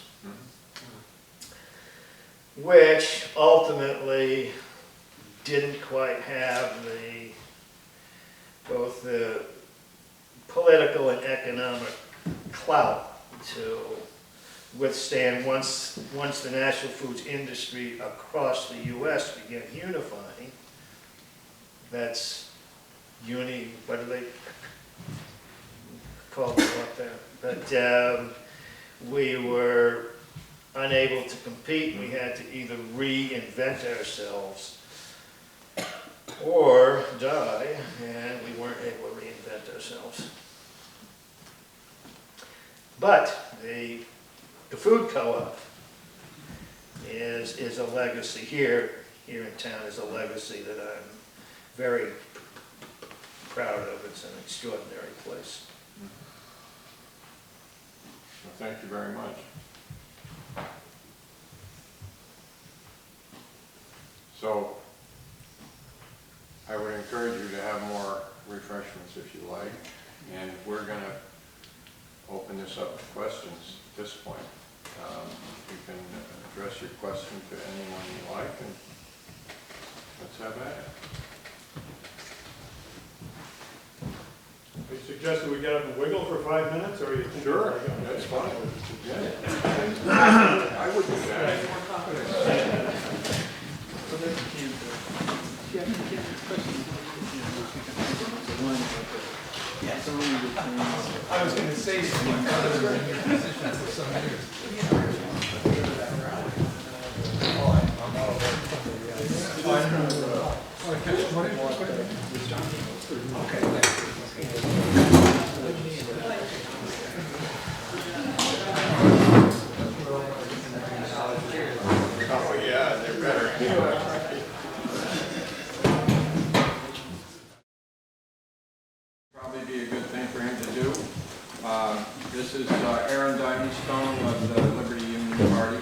which ultimately didn't quite have both the political and economic clout to withstand once the national foods industry across the U.S. began unifying. That's what do they call it up there? But we were unable to compete. We had to either reinvent ourselves or die, and we weren't able to reinvent ourselves. But the food co-op is a legacy here here in town is a legacy that I'm very proud of. It's an extraordinary place. Well, thank you very much. So, I would encourage you to have more refreshments if you like, and we're gonna open this up to questions at this point. You can address your question to anyone you like, and let's have at it. You suggested we get up and wiggle for 5 minutes, or you think? Sure, that's fine. Yeah. I would do that. I was gonna say Oh, yeah, they're better. Probably be a good thing for him to do. This is Aaron Diamondstone of the Liberty Union Party.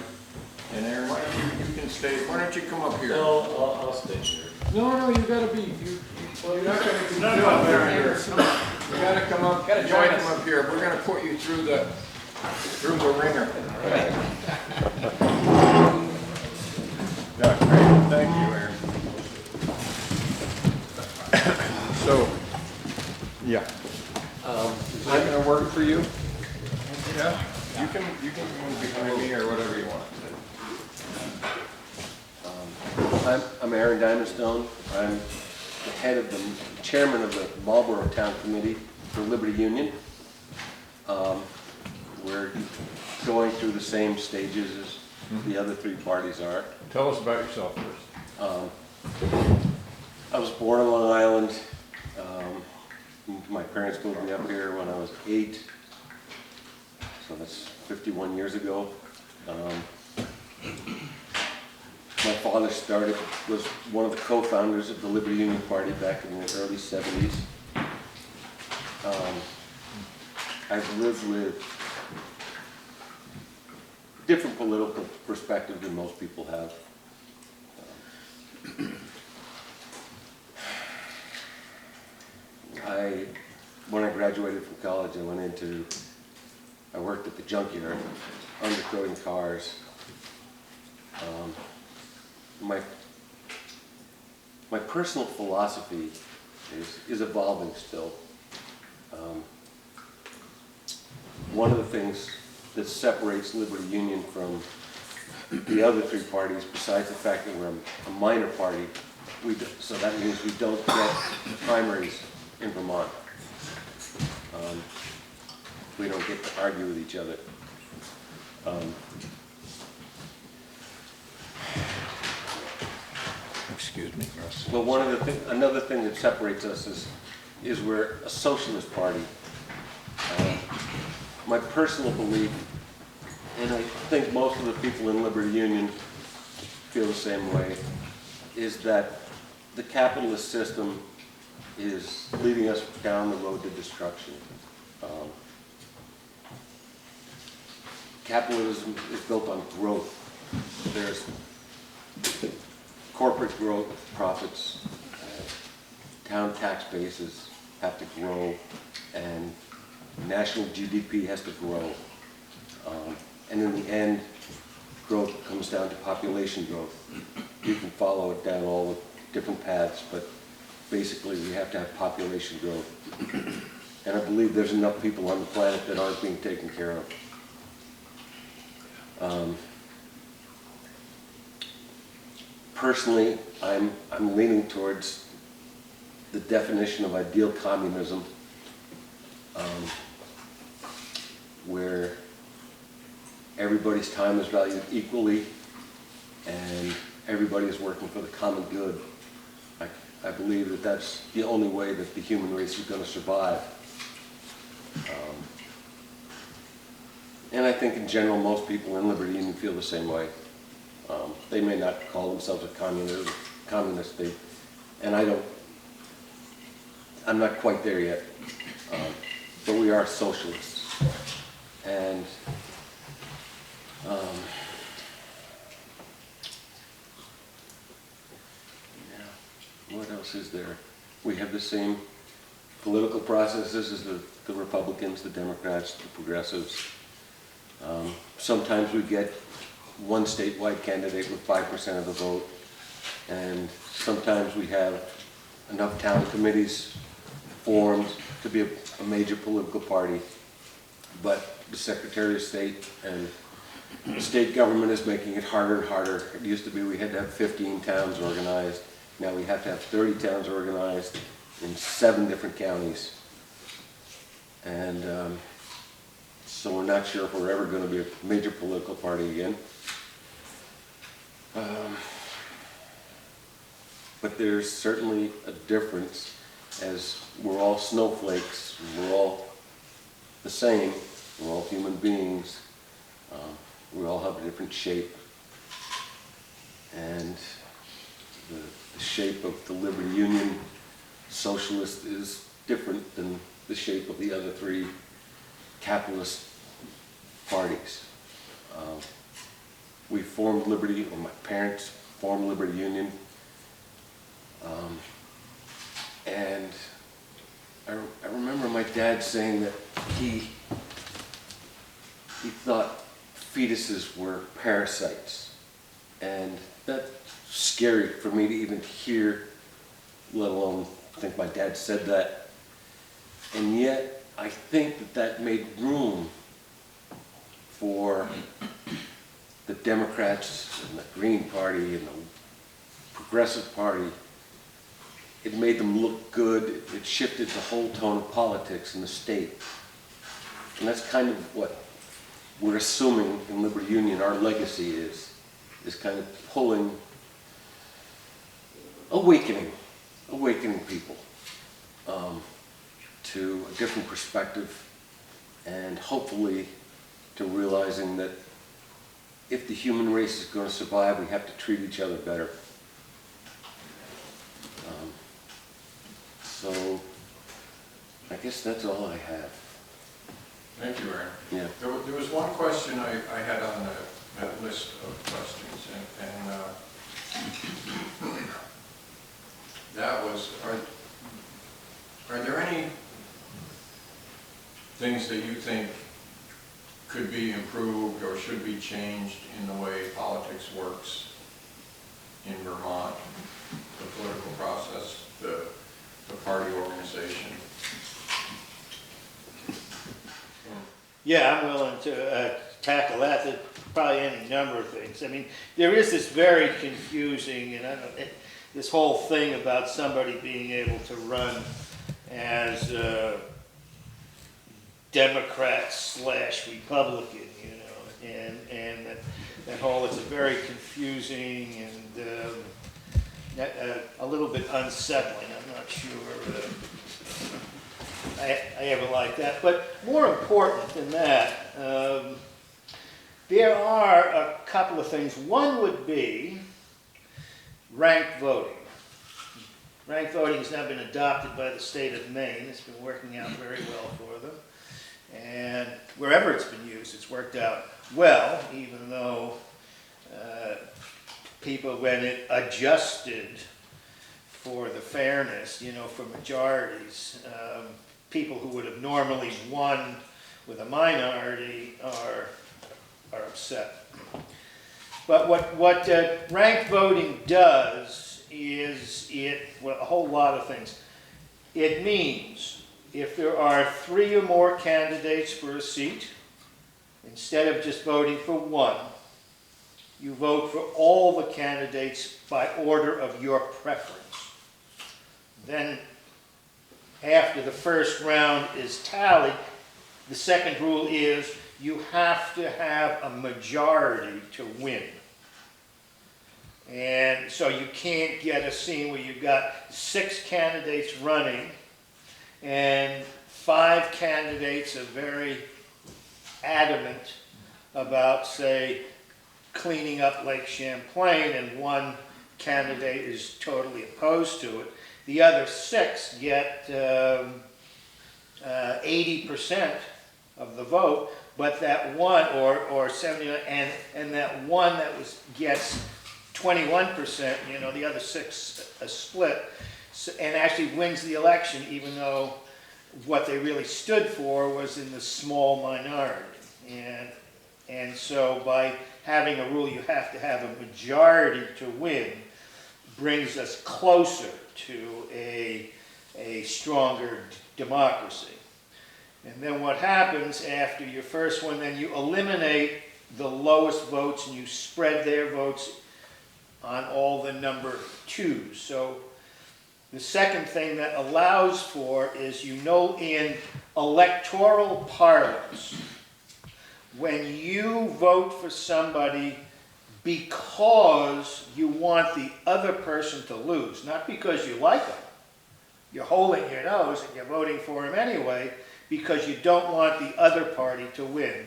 And Aaron, why don't you can stay, why don't you come up here? No, I'll stay here. No, you gotta be, you're not gonna do No, it no, there. here. You gotta come up, Gotta join us. come up here. We're gonna put you through the ringer. Yeah, great, thank you, Aaron. So, yeah. Is that gonna work for you? Yeah? You can move behind me or whatever you want. I'm Aaron Diamondstone. I'm the head of the chairman of the Marlboro Town Committee for Liberty Union. We're going through the same stages as the other three parties are. Tell us about yourself first. I was born on Long Island. My parents moved me up here when I was 8, so that's 51 years ago. My father was one of the co-founders of the Liberty Union Party back in the early 70s. I've lived with different political perspective than most people have. When I graduated from college, I worked at the junkyard, undercoating cars. My personal philosophy is evolving still. One of the things that separates Liberty Union from the other three parties, besides the fact that we're a minor party, so that means we don't get primaries in Vermont. We don't get to argue with each other. Excuse me. Well, another thing that separates us is we're a socialist party. My personal belief, and I think most of the people in Liberty Union feel the same way, is that the capitalist system is leading us down the road to destruction. Capitalism is built on growth. There's corporate growth, profits, town tax bases have to grow, and national GDP has to grow. And in the end, growth comes down to population growth. You can follow it down all the different paths, but basically we have to have population growth. And I believe there's enough people on the planet that aren't being taken care of. Personally, I'm leaning towards the definition of ideal communism, where everybody's time is valued equally and everybody is working for the common good. I believe that that's the only way that the human race is going to survive. And I think in general most people in Liberty Union feel the same way. They may not call themselves a communist state, and I'm not quite there yet, but we are socialists. And what else is there? We have the same political processes as the Republicans, the Democrats, the progressives. Sometimes we get one statewide candidate with 5% of the vote, and sometimes we have enough town committees formed to be a major political party, but the Secretary of State and the state government is making it harder and harder. It used to be we had to have 15 towns organized. Now we have to have 30 towns organized in 7 different counties. And so we're not sure if we're ever going to be a major political party again. But there's certainly a difference, as we're all snowflakes, we're all the same, we're all human beings, we all have a different shape. And the shape of the Liberty Union Socialist is different than the shape of the other 3 capitalist parties. We formed Liberty, or my parents formed Liberty Union, and I remember my dad saying that he thought fetuses were parasites, and that's scary for me to even hear, let alone think my dad said that. And yet, I think that made room for the Democrats and the Green Party and the Progressive Party. It made them look good. It shifted the whole tone of politics in the state. And that's kind of what we're assuming in Liberty Union our legacy is kind of pulling, awakening people to a different perspective, and hopefully to realizing that if the human race is going to survive, we have to treat each other better. So I guess that's all I have. Thank you, Aaron. Yeah. There was one question I had on that list of questions, and that was, are there any things that you think could be improved or should be changed in the way politics works in Vermont, the political process, the party organization? Yeah, I'm willing to tackle that. There's probably any number of things. I mean, there is this very confusing, and this whole thing about somebody being able to run as Democrat / Republican, you know, and that whole, it's a very confusing and a little bit unsettling. I'm not sure I ever like that. But more important than that, there are a couple of things. One would be ranked voting. Ranked voting has now been adopted by the state of Maine. It's been working out very well for them. And wherever it's been used, it's worked out well, even though people, when it adjusted for the fairness, you know, for majorities, people who would have normally won with a minority are upset. But what ranked voting does is a whole lot of things. It means if there are 3 or more candidates for a seat, instead of just voting for one, you vote for all the candidates by order of your preference. Then, after the first round is tallied, the second rule is you have to have a majority to win. And so you can't get a scene where you've got 6 candidates running and 5 candidates are very adamant about, say, cleaning up Lake Champlain and one candidate is totally opposed to it. The other 6 get 80% of the vote, but that one, or 79, and that one that gets 21%, the other 6 split, and actually wins the election, even though what they really stood for was in the small minority. And so by having a rule you have to have a majority to win brings us closer to a stronger democracy. And then what happens after your first one, then you eliminate the lowest votes and you spread their votes on all the number 2s. So the second thing that allows for is, in electoral parlance, when you vote for somebody because you want the other person to lose, not because you like them, you're holding your nose and you're voting for him anyway, because you don't want the other party to win.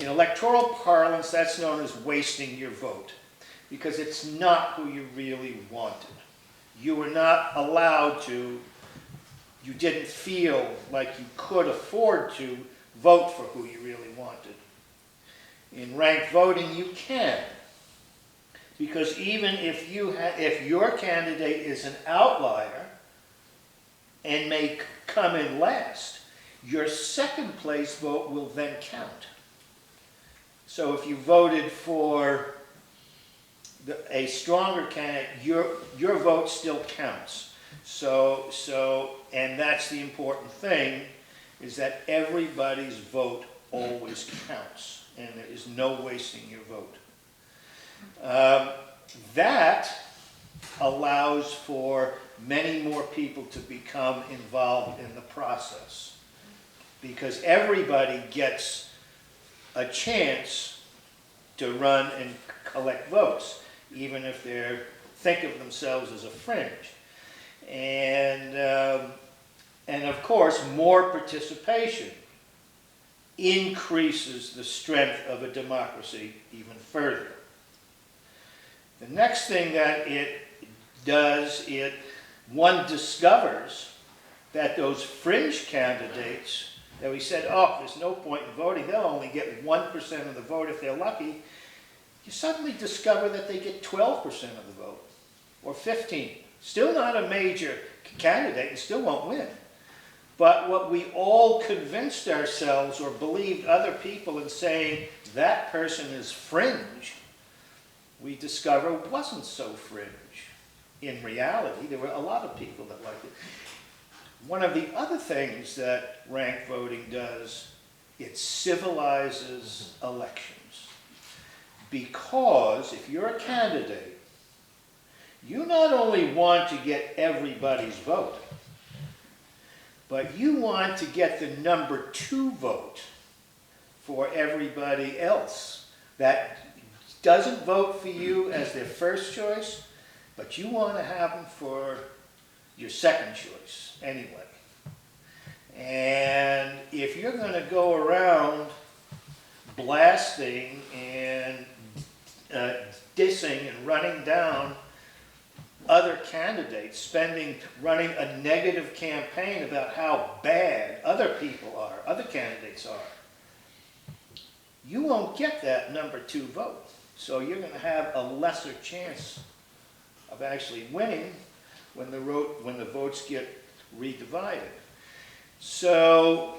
In electoral parlance, that's known as wasting your vote, because it's not who you really wanted. You were not allowed to, you didn't feel like you could afford to vote for who you really wanted. In ranked voting, you can, because even if your candidate is an outlier and may come in last, your second place vote will then count. So if you voted for a stronger candidate, your vote still counts. And that's the important thing, is that everybody's vote always counts, and there is no wasting your vote. That allows for many more people to become involved in the process, because everybody gets a chance to run and collect votes, even if they think of themselves as a fringe. And of course, more participation increases the strength of a democracy even further. The next thing that it does, one discovers that those fringe candidates that we said, oh, there's no point in voting, they'll only get 1% of the vote if they're lucky, you suddenly discover that they get 12% of the vote, or 15. Still not a major candidate, and still won't win. But what we all convinced ourselves or believed other people in saying that person is fringe, we discover wasn't so fringe. In reality, there were a lot of people that liked it. One of the other things that ranked voting does, it civilizes elections. Because if you're a candidate, you not only want to get everybody's vote, but you want to get the number 2 vote for everybody else that doesn't vote for you as their first choice, but you want to have them for your second choice anyway. And if you're going to go around blasting and dissing and running down other candidates, running a negative campaign about how bad other people are, other candidates are, you won't get that number 2 vote. So you're going to have a lesser chance of actually winning when the votes get redivided. So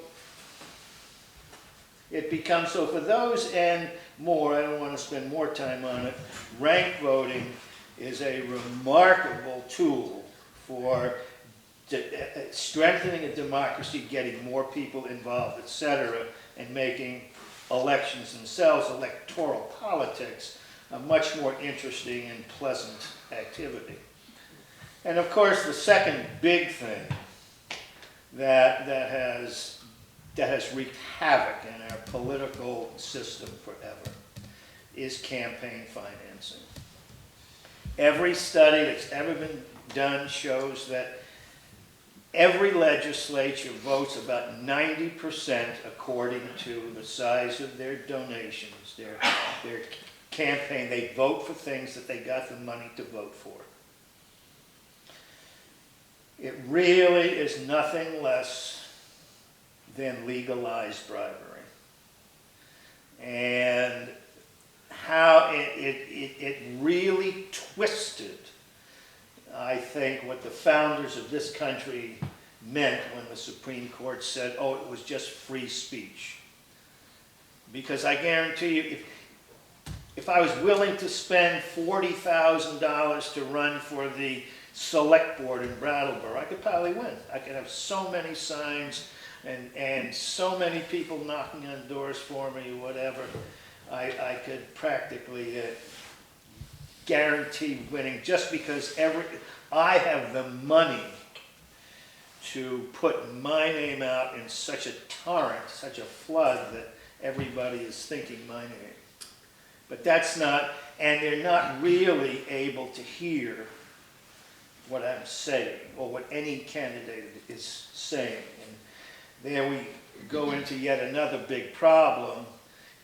it becomes, so for those and more, I don't want to spend more time on it, ranked voting is a remarkable tool for strengthening a democracy, getting more people involved, etc., and making elections themselves, electoral politics, a much more interesting and pleasant activity. And of course, the second big thing that has wreaked havoc in our political system forever is campaign financing. Every study that's ever been done shows that every legislature votes about 90% according to the size of their donations, their campaign. They vote for things that they got the money to vote for. It really is nothing less than legalized bribery. And how it really twisted, I think, what the founders of this country meant when the Supreme Court said, oh, it was just free speech. Because I guarantee you, if I was willing to spend $40,000 to run for the select board in Brattleboro, I could probably win. I could have so many signs and so many people knocking on doors for me, whatever. I could practically guarantee winning just because I have the money to put my name out in such a torrent, such a flood that everybody is thinking my name. But that's not, and they're not really able to hear what I'm saying or what any candidate is saying. And there we go into yet another big problem,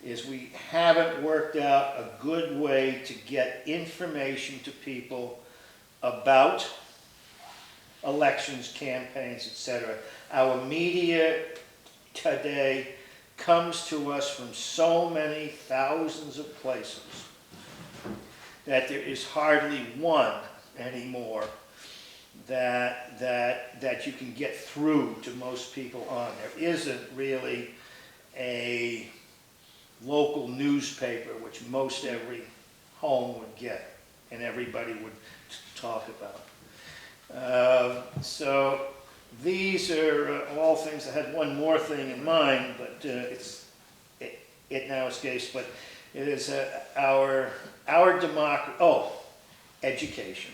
is we haven't worked out a good way to get information to people about elections, campaigns, etc. Our media today comes to us from so many thousands of places that there is hardly one anymore that you can get through to most people on. There isn't really a local newspaper which most every home would get and everybody would talk about. So these are all things. I had one more thing in mind, but it now escapes. But it is our democracy. Oh, education.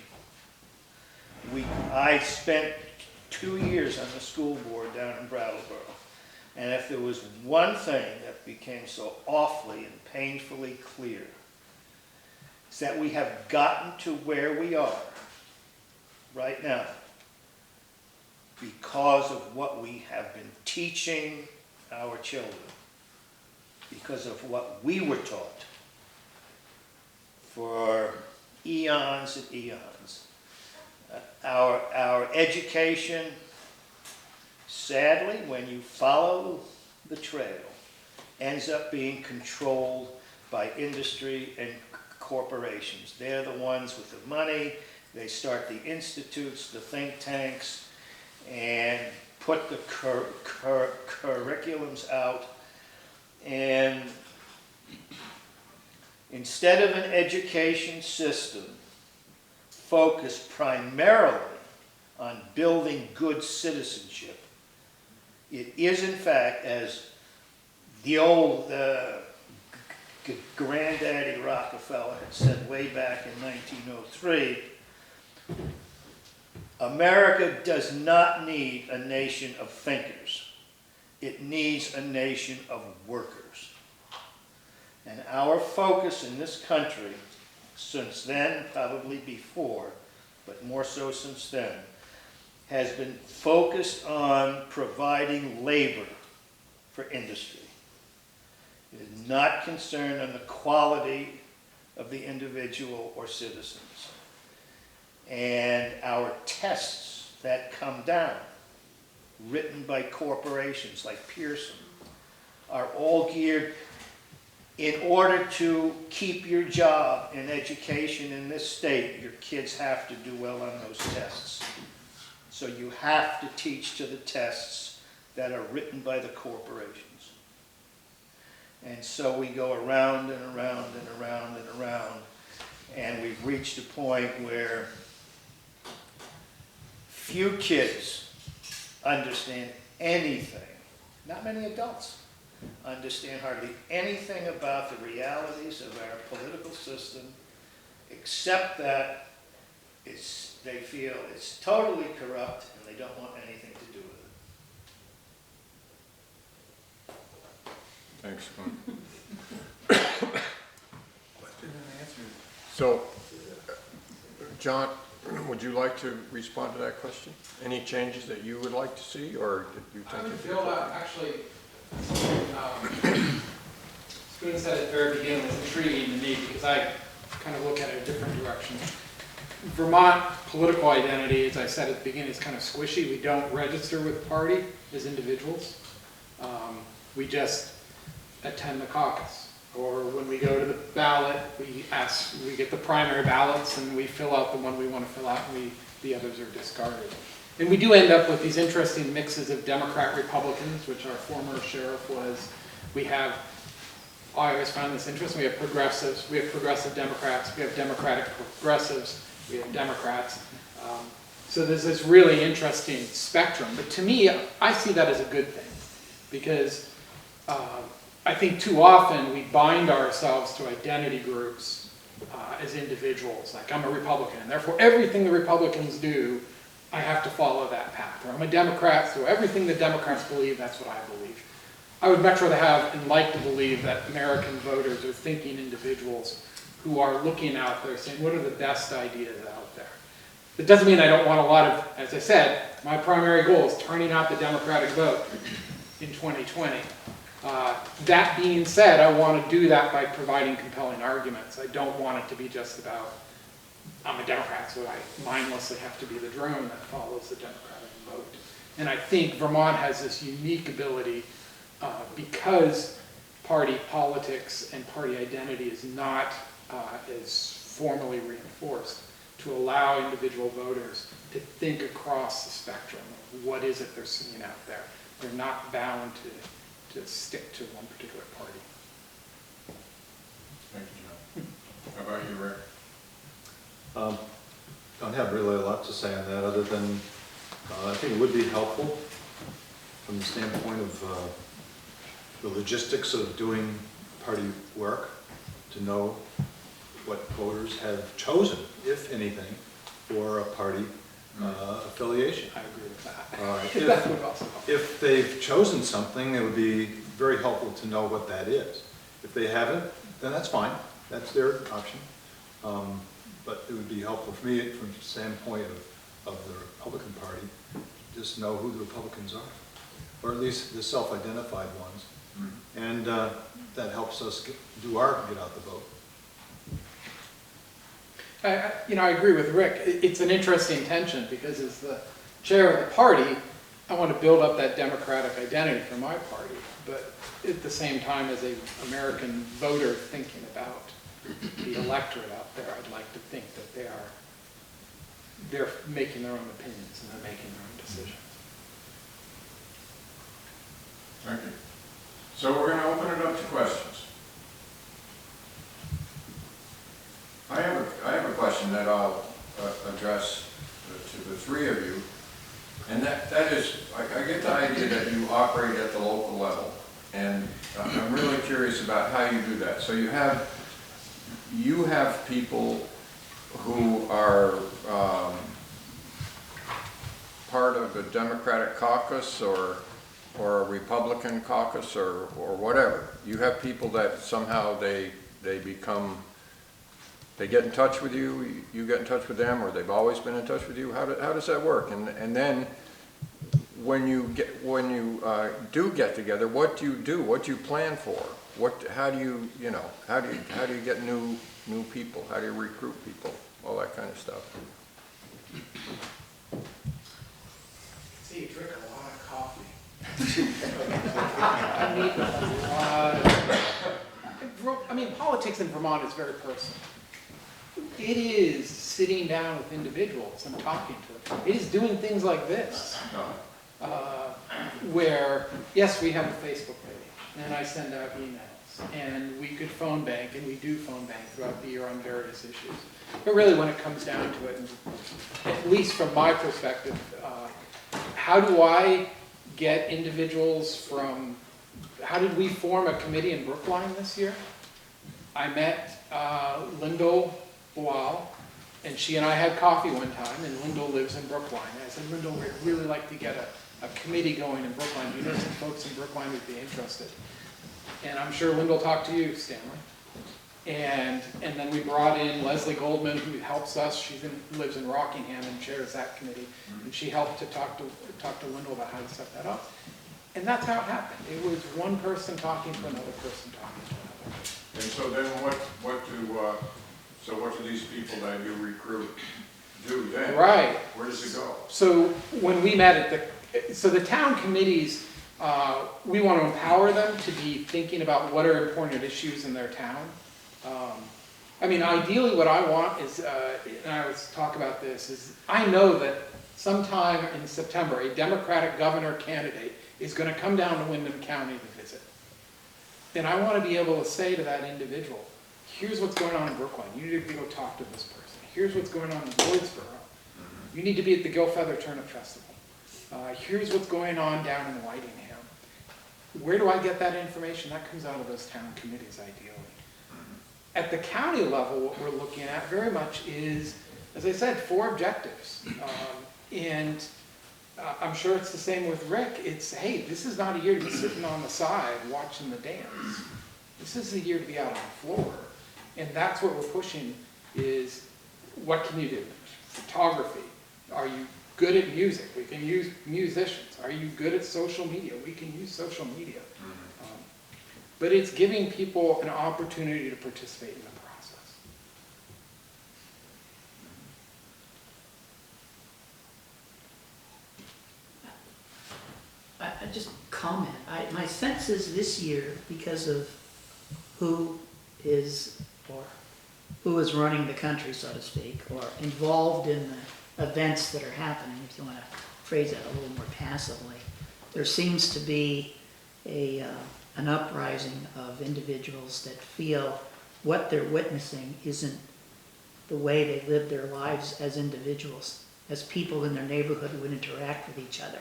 I spent 2 years on the school board down in Brattleboro, and if there was one thing that became so awfully and painfully clear, it's that we have gotten to where we are right now because of what we have been teaching our children, because of what we were taught for eons and eons. Our education, sadly, when you follow the trail, ends up being controlled by industry and corporations. They're the ones with the money. They start the institutes, the think tanks, and put the curriculums out. And instead of an education system focused primarily on building good citizenship, it is in fact, as the old granddaddy Rockefeller had said way back in 1903, America does not need a nation of thinkers. It needs a nation of workers. And our focus in this country, since then, probably before, but more so since then, has been focused on providing labor for industry. It is not concerned on the quality of the individual or citizens. And our tests that come down, written by corporations like Pearson, are all geared in order to keep your job in education in this state. Your kids have to do well on those tests. So you have to teach to the tests that are written by the corporations. And so we go around and around and around and around, and we've reached a point where few kids understand anything, not many adults understand hardly anything about the realities of our political system, except that they feel it's totally corrupt and they don't want anything to do with it. Thanks, Spoon. So, John, would you like to respond to that question? Any changes that you would like to see, or did you think? I would feel that actually Spoon said at the very beginning was intriguing to me because I kind of look at it a different direction. Vermont political identity, as I said at the beginning, is kind of squishy. We don't register with party as individuals. We just attend the caucus. Or when we go to the ballot, we get the primary ballots and we fill out the one we want to fill out, and the others are discarded. And we do end up with these interesting mixes of Democrat Republicans, which our former sheriff was. We have, I always found this interesting, we have progressives, we have progressive Democrats, we have Democratic progressives, we have Democrats. So there's this really interesting spectrum. But to me, I see that as a good thing, because I think too often we bind ourselves to identity groups as individuals. Like, I'm a Republican, and therefore everything the Republicans do, I have to follow that path. Or I'm a Democrat, so everything the Democrats believe, that's what I believe. I would much rather have and like to believe that American voters are thinking individuals who are looking out there saying, what are the best ideas out there? It doesn't mean I don't want a lot of, as I said, my primary goal is turning out the Democratic vote in 2020. That being said, I want to do that by providing compelling arguments. I don't want it to be just about, I'm a Democrat, so I mindlessly have to be the drone that follows the Democratic vote. And I think Vermont has this unique ability, because party politics and party identity is not as formally reinforced, to allow individual voters to think across the spectrum of what is it they're seeing out there. They're not bound to stick to one particular party. Thank you, John. How about you, Rick? Don't have really a lot to say on that, other than I think it would be helpful from the standpoint of the logistics of doing party work to know what voters have chosen, if anything, for a party affiliation. I agree with that. That would also help. If they've chosen something, it would be very helpful to know what that is. If they haven't, then that's fine. That's their option. But it would be helpful for me from the standpoint of the Republican Party, just know who the Republicans are, or at least the self-identified ones. Mm-hmm. And that helps us get out the vote. I agree with Rick. It's an interesting tension, because as the chair of the party, I want to build up that democratic identity for my party, but at the same time, as an American voter thinking about the electorate out there, I'd like to think that they're making their own opinions and they're making their own decisions. Thank you. So we're going to open it up to questions. I have a question that I'll address to the three of you, and that is, I get the idea that you operate at the local level, and I'm really curious about how you do that. So you have people who are part of the Democratic caucus or a Republican caucus or whatever. You have people that somehow they get in touch with you, you get in touch with them, or they've always been in touch with you. How does that work? And then when you do get together, what do you do? What do you plan for? How do you get new people? How do you recruit people? All that kind of stuff. See, you drink a lot of coffee. I need a lot. I mean, politics in Vermont is very personal. It is sitting down with individuals and talking to them. It is doing things like this, where, yes, we have a Facebook page, and I send out emails, and we could phone bank, and we do phone bank throughout the year on various issues. But really, when it comes down to it, and at least from my perspective, how do I get individuals from, how did we form a committee in Brookline this year? I met Lyndall Wow, and she and I had coffee one time, and Lyndall lives in Brookline. And I said, Lyndall, we'd really like to get a committee going in Brookline. Do you know some folks in Brookline who'd be interested? And I'm sure Lyndall talked to you, Stanley. And then we brought in Leslie Goldman, who helps us. She lives in Rockingham and chairs that committee. And she helped to talk to Lyndall about how to set that up. And that's how it happened. It was one person talking to another person talking to another. And so then what do these people that you recruit do then? Right. Where does it go? So when we met at the town committees, we want to empower them to be thinking about what are important issues in their town. I mean, ideally what I want is, and I was talk about this, is I know that sometime in September, a Democratic governor candidate is going to come down to Windham County to visit. Then I want to be able to say to that individual, here's what's going on in Brookline. You need to go talk to this person. Here's what's going on in Lloydsboro. You need to be at the Gill Feather Turnip Festival. Here's what's going on down in Whitingham. Where do I get that information? That comes out of those town committees, ideally. At the county level, what we're looking at very much is, as I said, 4 objectives. I'm sure it's the same with Rick. It's, hey, this is not a year to be sitting on the side watching the dance. This is the year to be out on the floor. And that's what we're pushing is, what can you do? Photography. Are you good at music? We can use musicians. Are you good at social media? We can use social media. But it's giving people an opportunity to participate in the process. I just comment. My sense is this year, because of who is running the country, so to speak, or involved in the events that are happening, if you want to phrase that a little more passively, there seems to be an uprising of individuals that feel what they're witnessing isn't the way they live their lives as individuals, as people in their neighborhood who would interact with each other.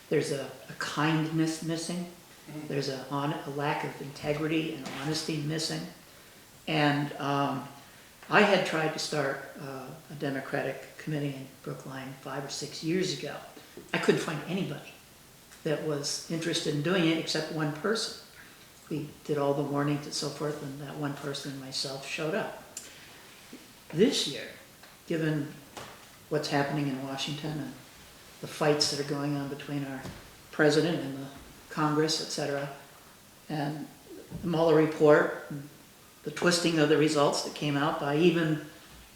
There's a kindness missing. There's a lack of integrity and honesty missing. And I had tried to start a Democratic committee in Brookline 5 or 6 years ago. I couldn't find anybody that was interested in doing it except one person. We did all the warnings and so forth, and that one person and myself showed up. This year, given what's happening in Washington and the fights that are going on between our president and the Congress, etc., and the Mueller report, and the twisting of the results that came out by even,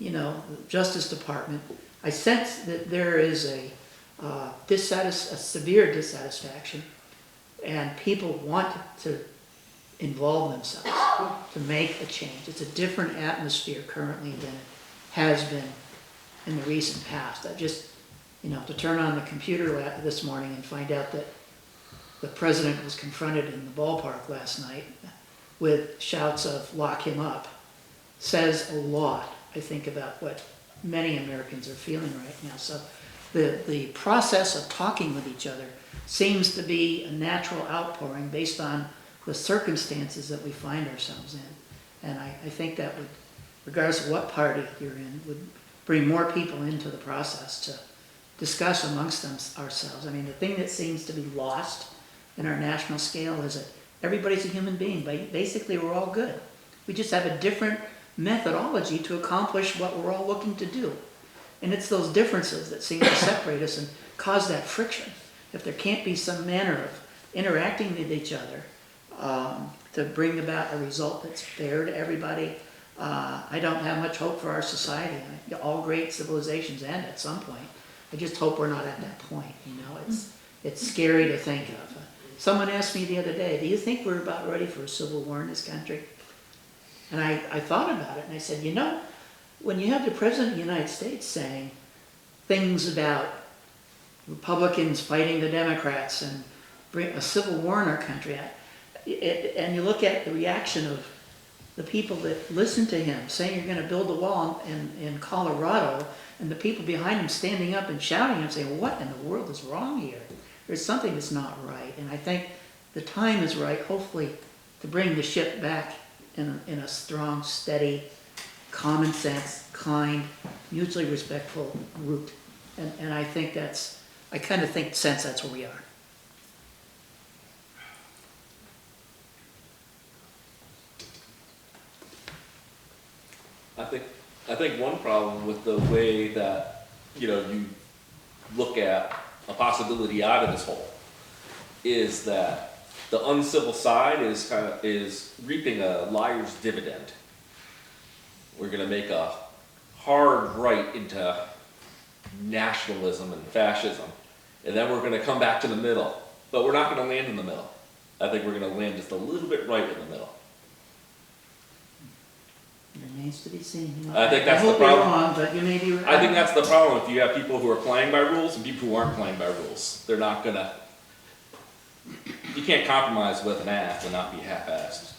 the Justice Department, I sense that there is a severe dissatisfaction, and people want to involve themselves to make a change. It's a different atmosphere currently than it has been in the recent past. I just, to turn on the computer this morning and find out that the president was confronted in the ballpark last night with shouts of "lock him up" says a lot, I think, about what many Americans are feeling right now. So the process of talking with each other seems to be a natural outpouring based on the circumstances that we find ourselves in. And I think that would, regardless of what party you're in, would bring more people into the process to discuss amongst ourselves. I mean, the thing that seems to be lost in our national scale is that everybody's a human being. Basically, we're all good. We just have a different methodology to accomplish what we're all looking to do. And it's those differences that seem to separate us and cause that friction. If there can't be some manner of interacting with each other to bring about a result that's fair to everybody, I don't have much hope for our society. All great civilizations end at some point. I just hope we're not at that point. It's scary to think of. Someone asked me the other day, do you think we're about ready for a civil war in this country? And I thought about it, and I said, when you have the President of the United States saying things about Republicans fighting the Democrats and bring a civil war in our country, and you look at the reaction of the people that listen to him saying you're going to build a wall in Colorado, and the people behind him standing up and shouting and saying, what in the world is wrong here? There's something that's not right. And I think the time is right, hopefully, to bring the ship back in a strong, steady, common sense, kind, mutually respectful route. And I think that's where we are. I think one problem with the way that, you look at a possibility out of this hole is that the uncivil side is reaping a liar's dividend. We're gonna make a hard right into nationalism and fascism, and then we're gonna come back to the middle, but we're not gonna land in the middle. I think we're gonna land just a little bit right in the middle. Remains to be seen. You know, I think that's the hope you're problem. wrong, but you may be right. I think that's the problem if you have people who are playing by rules and people who aren't playing by rules. They're not gonna, you can't compromise with an ass and not be half-assed.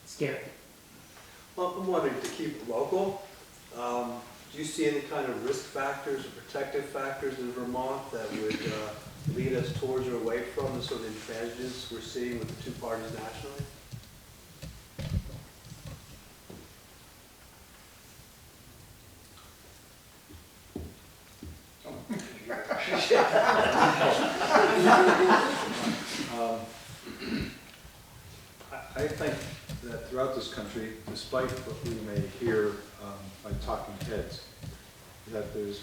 Scary. Well, I'm wondering, to keep it local, do you see any kind of risk factors or protective factors in Vermont that would lead us towards or away from the sort of intransigence we're seeing with the two parties nationally? I think that throughout this country, despite what we may hear by talking heads, that there's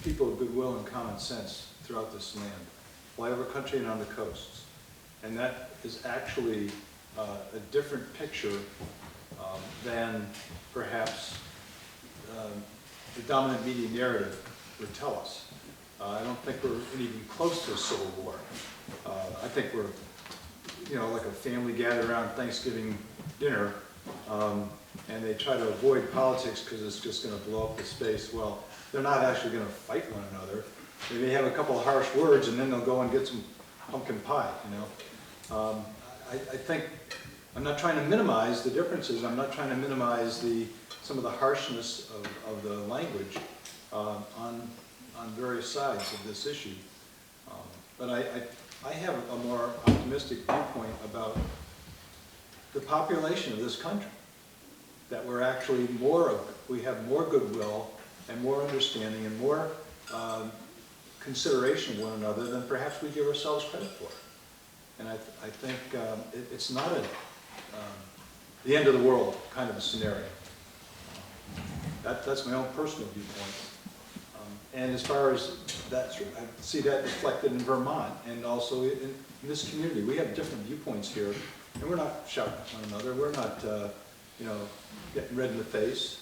people of goodwill and common sense throughout this land, flyover country and on the coasts. And that is actually a different picture than perhaps the dominant media narrative would tell us. I don't think we're even close to a civil war. I think we're, you know, like a family gathered around Thanksgiving dinner, and they try to avoid politics because it's just going to blow up the space. Well, they're not actually going to fight one another. They may have a couple of harsh words, and then they'll go and get some pumpkin pie, you know. I think, I'm not trying to minimize the differences. I'm not trying to minimize some of the harshness of the language on various sides of this issue. But I have a more optimistic viewpoint about the population of this country, that we're actually we have more goodwill and more understanding and more consideration of one another than perhaps we give ourselves credit for. And I think it's not the end of the world kind of a scenario. That's my own personal viewpoint. And as far as I see that reflected in Vermont and also in this community. We have different viewpoints here, and we're not shouting at one another. We're not, you know, getting red in the face.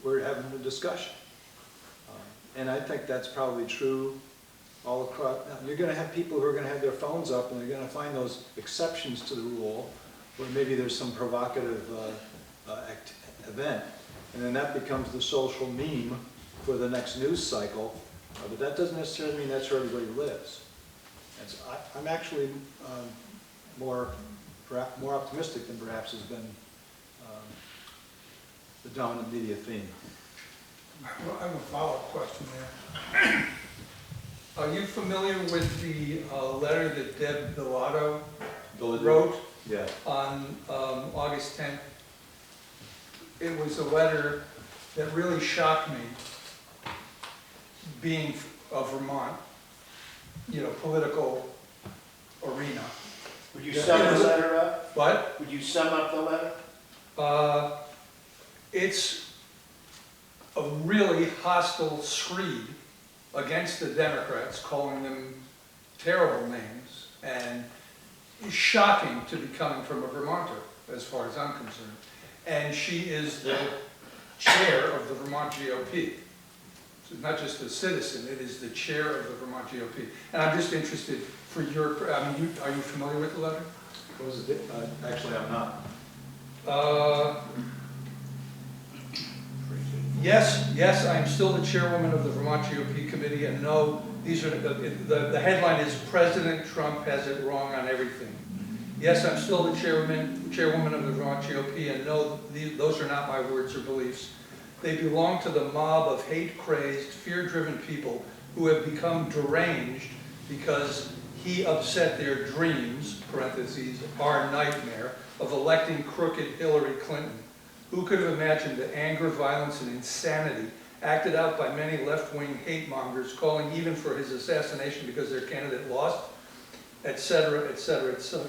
We're having a discussion. And I think that's probably true all across. Now, you're going to have people who are going to have their phones up, and they're going to find those exceptions to the rule, where maybe there's some provocative event, and then that becomes the social meme for the next news cycle, but that doesn't necessarily mean that's where everybody lives. And so I'm actually more optimistic than perhaps has been the dominant media theme. I have a follow-up question there. Are you familiar with the letter that Deb Bilato wrote on August 10th? It was a letter that really shocked me, being of Vermont, you know, political arena. Would you sum the letter up? What? Would you sum up the letter? It's a really hostile screed against the Democrats, calling them terrible names, and shocking to be coming from a Vermonter, as far as I'm concerned. And she is the chair of the Vermont GOP. So not just a citizen, it is the chair of the Vermont GOP. And I'm just interested for your, I mean, are you familiar with the letter? What was it? Actually, I'm not. Yes, I'm still the chairwoman of the Vermont GOP committee, and no, these are, the headline is President Trump has it wrong on everything. Yes, I'm still the chairwoman of the Vermont GOP, and no, those are not my words or beliefs. They belong to the mob of hate-crazed, fear-driven people who have become deranged because he upset their dreams, parentheses, our nightmare, of electing crooked Hillary Clinton. Who could have imagined the anger, violence, and insanity acted out by many left-wing hate-mongers calling even for his assassination because their candidate lost, etc., etc., etc.,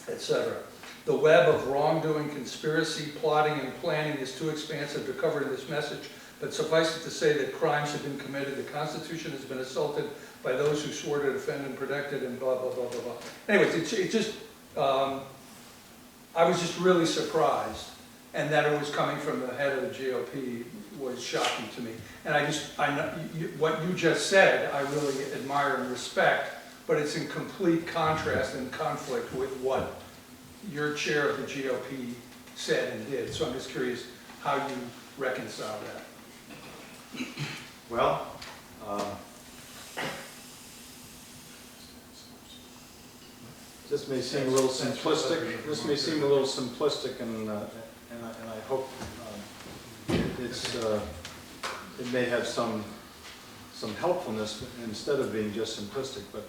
etc. The web of wrongdoing, conspiracy, plotting, and planning is too expansive to cover in this message, but suffice it to say that crimes have been committed, the Constitution has been assaulted by those who swore to defend and protect it, and blah, blah, blah, blah, blah. Anyways, it just, I was just really surprised, and that it was coming from the head of the GOP was shocking to me. And I know, what you just said, I really admire and respect, but it's in complete contrast and conflict with what your chair of the GOP said and did. So I'm just curious how you reconcile that. Well, this may seem a little simplistic. This may seem a little simplistic, and I hope it may have some helpfulness instead of being just simplistic. But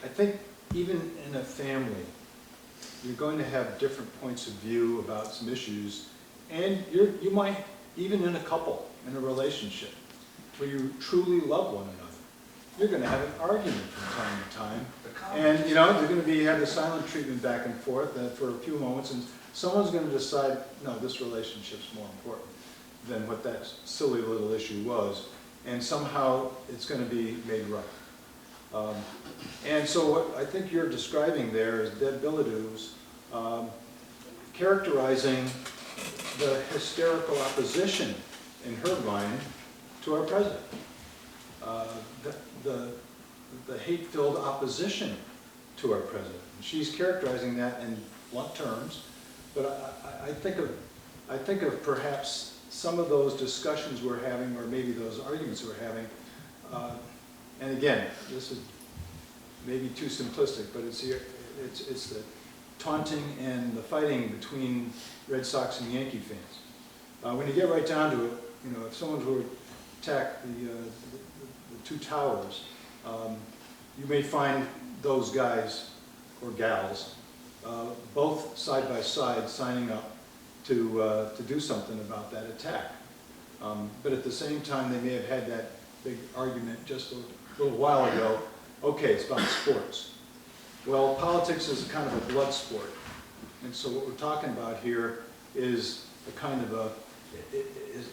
I think even in a family, you're going to have different points of view about some issues, and you might, even in a couple, in a relationship, where you truly love one another, you're going to have an argument from time to time. And, you know, you're going to have the silent treatment back and forth for a few moments, and someone's going to decide, no, this relationship's more important than what that silly little issue was, and somehow it's going to be made right. And so what I think you're describing there is Deb Bilodeau's characterizing the hysterical opposition in her mind to our president. The hate-filled opposition to our president. She's characterizing that in blunt terms, but I think of perhaps some of those discussions we're having, or maybe those arguments we're having, and again, this is maybe too simplistic, but it's the taunting and the fighting between Red Sox and Yankee fans. When you get right down to it, you know, if someone were to attack the two towers, you may find those guys or gals both side by side signing up to do something about that attack. But at the same time, they may have had that big argument just a little while ago. Okay, it's about sports. Well, politics is kind of a blood sport. And so what we're talking about here is a kind of a,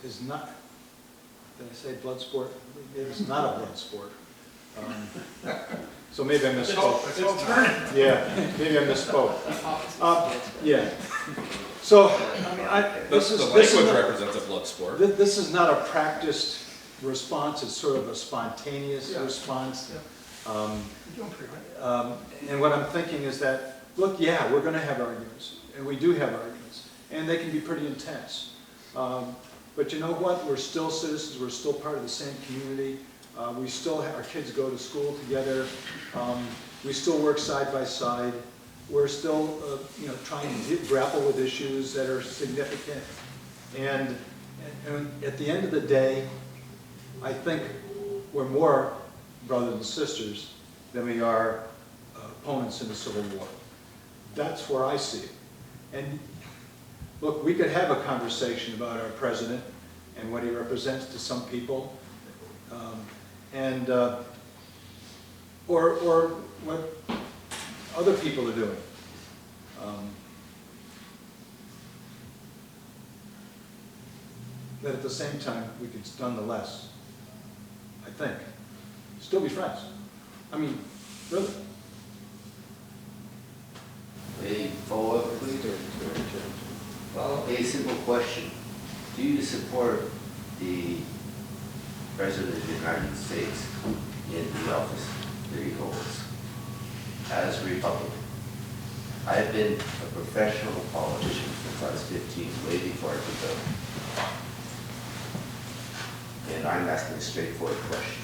is not, did I say blood sport? It's not a blood sport. So maybe I misspoke. Yeah, maybe I misspoke. Yeah. So, I mean, The language represents a blood sport. This is not a practiced response. It's sort of a spontaneous response. And what I'm thinking is that, look, yeah, we're going to have arguments, and we do have arguments, and they can be pretty intense. But you know what? We're still citizens. We're still part of the same community. We still have, our kids go to school together. We still work side by side. We're still, you know, trying to grapple with issues that are significant. And at the end of the day, I think we're more brothers and sisters than we are opponents in the Civil War. That's where I see it. And look, we could have a conversation about our president and what he represents to some people, or what other people are doing. But at the same time, we could nonetheless, I think, still be friends. I mean, really. A follow-up, please? A simple question. Do you support the President of the United States in the office that he holds as a Republican? I have been a professional politician since I was 15, way before I could vote. And I'm asking a straightforward question.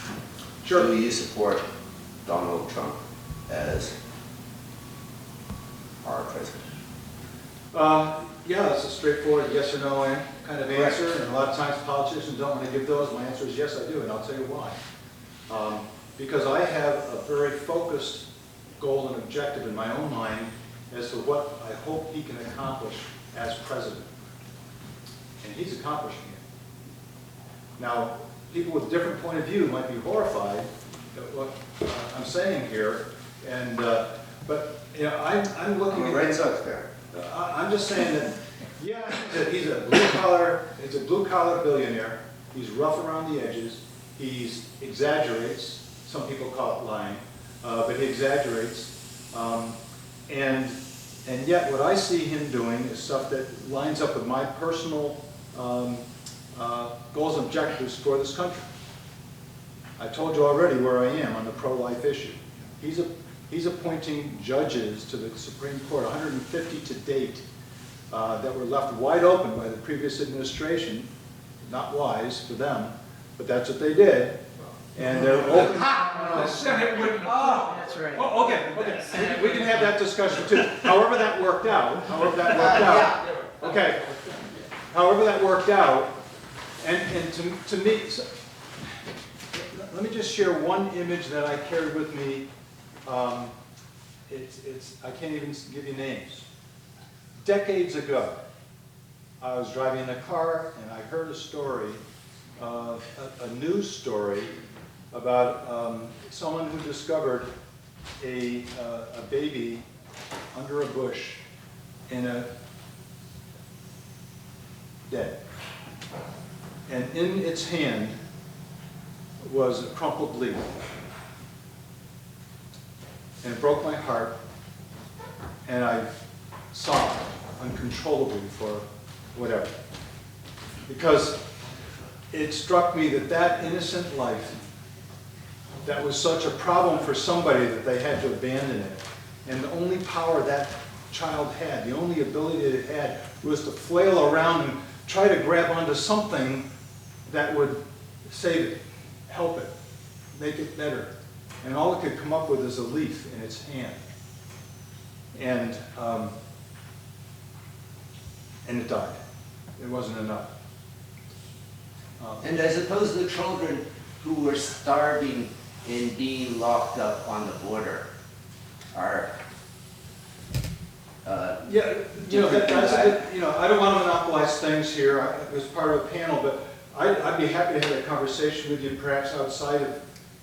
Sure. Do you support Donald Trump as our president? Yeah, that's a straightforward yes or no kind of answer, and a lot of times politicians don't want to give those. My answer is yes, I do, and I'll tell you why. Because I have a very focused goal and objective in my own mind as to what I hope he can accomplish as president. And he's accomplishing it. Now, people with a different point of view might be horrified at what I'm saying here, and but you know, I'm looking at Red Sox guy. I'm just saying that Yeah, he's a blue collar billionaire. He's rough around the edges. He exaggerates. Some people call it lying, but he exaggerates. And yet what I see him doing is stuff that lines up with my personal goals and objectives for this country. I told you already where I am on the pro-life issue. He's appointing judges to the Supreme Court, 150 to date, that were left wide open by the previous administration. Not wise for them, but that's what they did. And they're open. The Senate wouldn't. Oh, that's right. Oh, okay. We can have that discussion too. However that worked out, okay. However that worked out, and to me, so, let me just share one image that I carried with me. I can't even give you names. Decades ago, I was driving in a car and I heard a story, a news story about someone who discovered a baby under a bush in a dead. And in its hand was a crumpled leaf. And it broke my heart, and I sobbed uncontrollably for whatever. Because it struck me that that innocent life, that was such a problem for somebody that they had to abandon it, and the only power that child had, the only ability that it had, was to flail around and try to grab onto something that would save it, help it, make it better. And all it could come up with is a leaf in its hand. And it died. It wasn't enough. And I suppose the children who were starving and being locked up on the border are yeah, you know, I don't want to monopolize things here. I was part of a panel, but I'd be happy to have a conversation with you, perhaps outside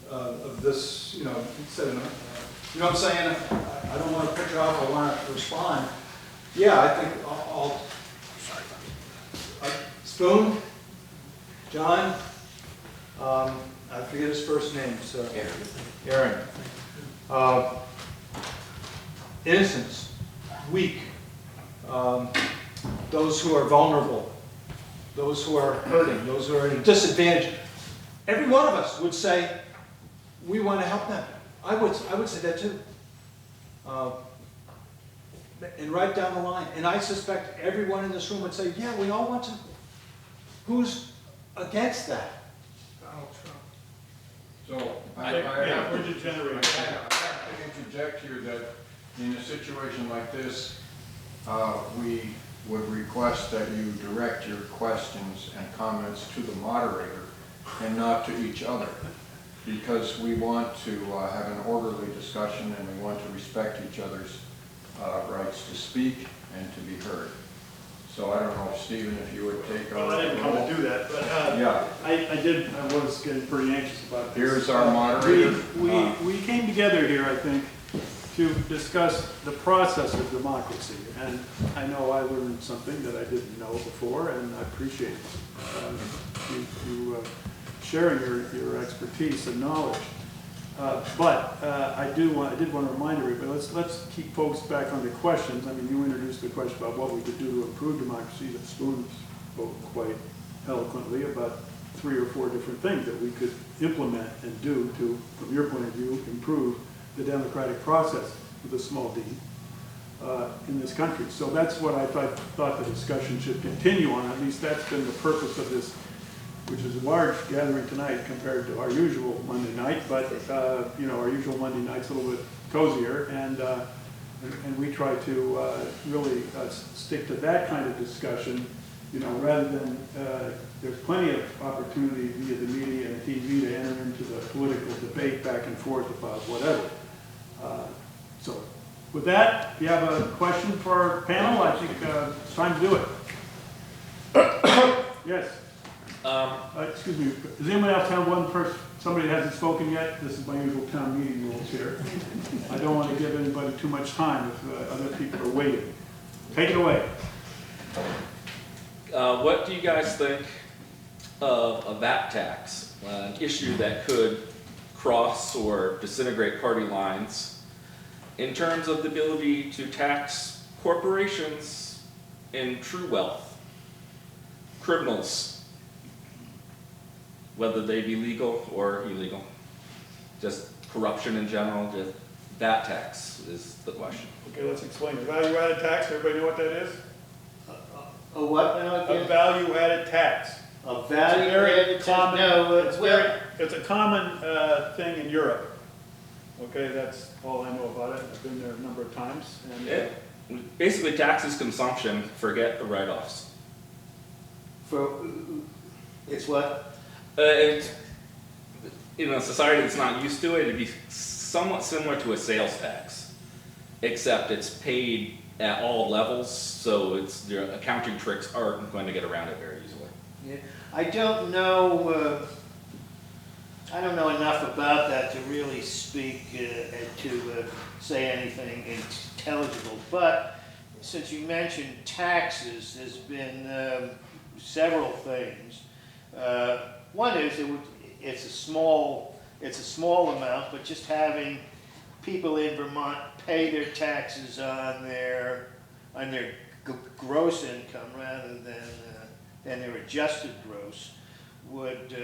of this. You know, instead of, you know what I'm saying? I don't want to put you off. I want to respond. Yeah, I think I'll Spoon, John. I forget his first name. So Aaron. Innocence, weak, those who are vulnerable, those who are hurting, those who are at a disadvantage. Every one of us would say, we want to help them. I would say that too. And right down the line. And I suspect everyone in this room would say, yeah, we all want to. Who's against that? Donald Trump. So, we're degenerating. I have to interject here that in a situation like this, we would request that you direct your questions and comments to the moderator and not to each other, because we want to have an orderly discussion and we want to respect each other's rights to speak and to be heard. So I don't know, Stephen, if you would take on. Well, I didn't come to do that, but yeah. I was getting pretty anxious about this. Here's our moderator. We came together here, I think, to discuss the process of democracy. And I know I learned something that I didn't know before, and I appreciate you sharing your expertise and knowledge. But I did want to remind everybody, let's keep folks back on the questions. I mean, you introduced the question about what we could do to improve democracy. That Spoon spoke quite eloquently about 3 or 4 different things that we could implement and do to, from your point of view, improve the democratic process with a small d in this country. So that's what I thought the discussion should continue on. At least that's been the purpose of this, which is a large gathering tonight compared to our usual Monday night, but you know, our usual Monday night's a little bit cozier, and we try to really stick to that kind of discussion, you know, rather than, there's plenty of opportunity via the media and TV to enter into the political debate back and forth about whatever. So with that, if you have a question for our panel, I think it's time to do it. Yes. Excuse me, does anyone else have one person, somebody that hasn't spoken yet? This is my usual town meeting rules here. I don't want to give anybody too much time if other people are waiting. Take it away. what do you guys think of a VAT tax? An issue that could cross or disintegrate party lines in terms of the ability to tax corporations in true wealth, criminals, whether they be legal or illegal, just corruption in general, just VAT tax is the question. Okay, let's explain it. Value-added tax, everybody know what that is? A what now A again? value-added tax. A value-added tax? No, It's a common thing in Europe. Okay, that's all I know about it. I've been there a number of times. And It basically taxes consumption, forget the write-offs. It's what? It's, in a society that's not used to it, it'd be somewhat similar to a sales tax, except it's paid at all levels, so it's, your accounting tricks aren't going to get around it very easily. Yeah. I don't know enough about that to really speak to say anything intelligible, but since you mentioned taxes, there's been several things. One is it's a small amount, but just having people in Vermont pay their taxes on their gross income rather than their adjusted gross would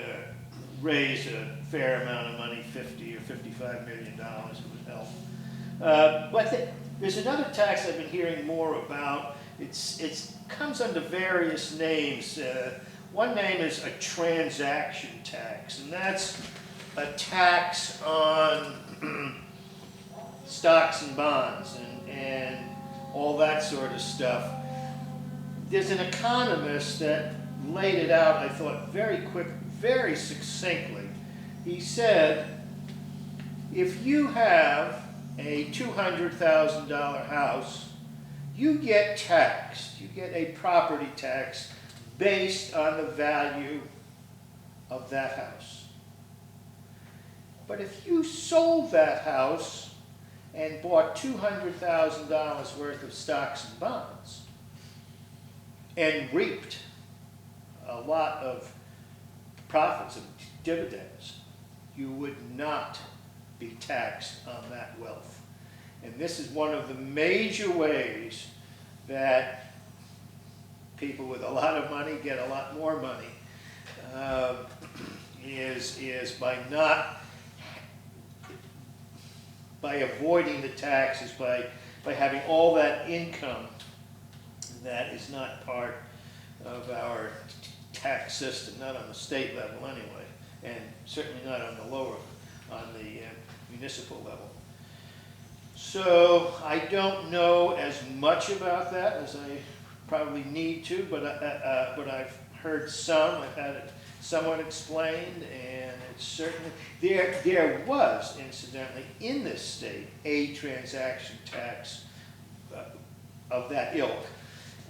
raise a fair amount of money, $50 or $55 million would help. But there's another tax I've been hearing more about. It comes under various names. One name is a transaction tax, and that's a tax on stocks and bonds and all that sort of stuff. There's an economist that laid it out, I thought, very quick, very succinctly. He said, if you have a $200,000 house, you get taxed. You get a property tax based on the value of that house. But if you sold that house and bought $200,000 worth of stocks and bonds and reaped a lot of profits and dividends, you would not be taxed on that wealth. And this is one of the major ways that people with a lot of money get a lot more money, is by avoiding the taxes, by having all that income that is not part of our tax system, not on the state level anyway, and certainly not on the municipal level. So I don't know as much about that as I probably need to, but I've heard some. I've had it somewhat explained, and it's certainly there was, incidentally, in this state a transaction tax of that ilk,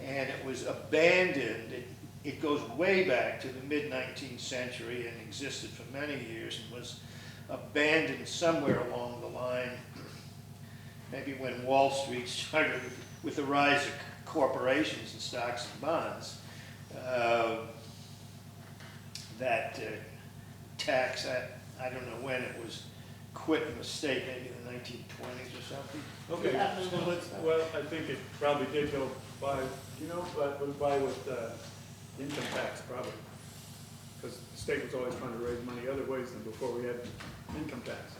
and it was abandoned. It goes way back to the mid-19th century and existed for many years and was abandoned somewhere along the line, maybe when Wall Street started with the rise of corporations and stocks and bonds. That tax, I don't know when it was quit in the state, maybe in the 1920s or something. Okay, well, I think it probably did go by, but it was by with income tax probably. Because the state was always trying to raise money other ways than before we had income tax.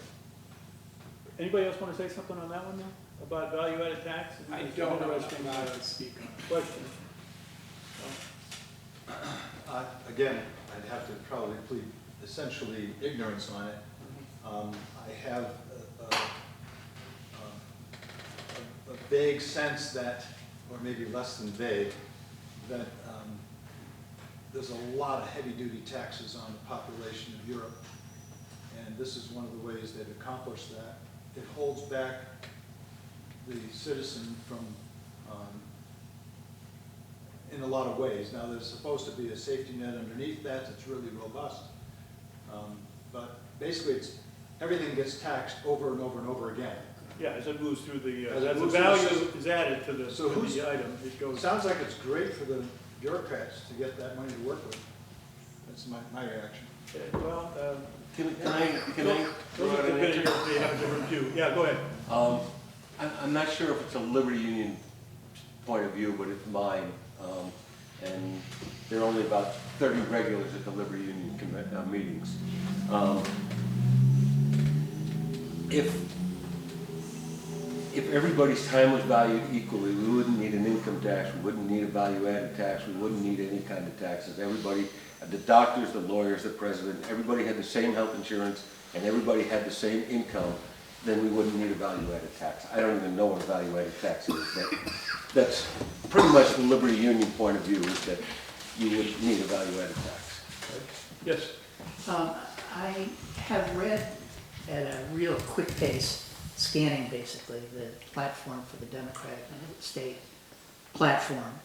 Anybody else want to say something on that one now? About value-added tax? I don't know enough Interesting about it. speak on it. Question? Again, I'd have to probably plead essentially ignorance on it. I have a vague sense that, or maybe less than vague, that there's a lot of heavy-duty taxes on the population of Europe, and this is one of the ways they've accomplished that. It holds back the citizen from, in a lot of ways. Now, there's supposed to be a safety net underneath that that's really robust, but basically everything gets taxed over and over and over again. Yeah, as it moves through the, As it as the moves through value the- is added to the So item, it goes. Sounds like it's great for the bureaucrats to get that money to work with. That's my reaction. Okay, well, Can I those are the bit they have a different view. Yeah, go ahead. I'm not sure if it's a Liberty Union point of view, but it's mine. And there are only about 30 regulars at the Liberty Union meetings. If everybody's time was valued equally, we wouldn't need an income tax, we wouldn't need a value-added tax, we wouldn't need any kind of taxes. Everybody, the doctors, the lawyers, the president, everybody had the same health insurance, and everybody had the same income, then we wouldn't need a value-added tax. I don't even know what a value-added tax is, but that's pretty much the Liberty Union point of view, is that you would need a value-added tax. Yes. I have read at a real quick pace, scanning basically the platform for the Democratic state platform.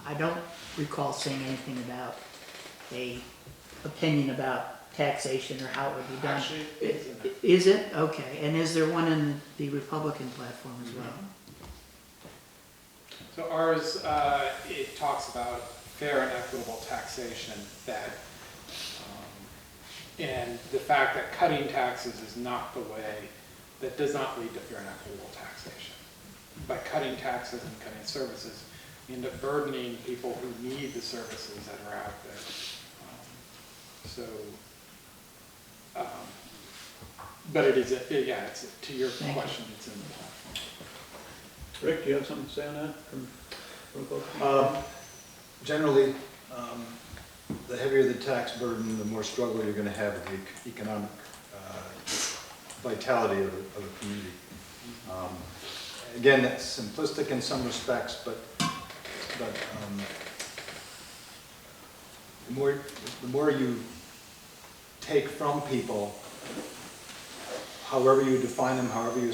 I don't recall saying anything about a opinion about taxation or how it would be done. Actually, Is it? Okay. And is there one in the Republican platform as well? So ours, it talks about fair and equitable taxation, that, and the fact that cutting taxes is not the way, that does not lead to fair and equitable taxation. By cutting taxes and cutting services, you end up burdening people who need the services that are out there. But it is, yeah, it's, to your question, it's in the platform. Rick, do you have something to say on that? Generally, the heavier the tax burden, the more struggle you're going to have with the economic vitality of a community. Again, that's simplistic in some respects, but the more you take from people, however you define them, however you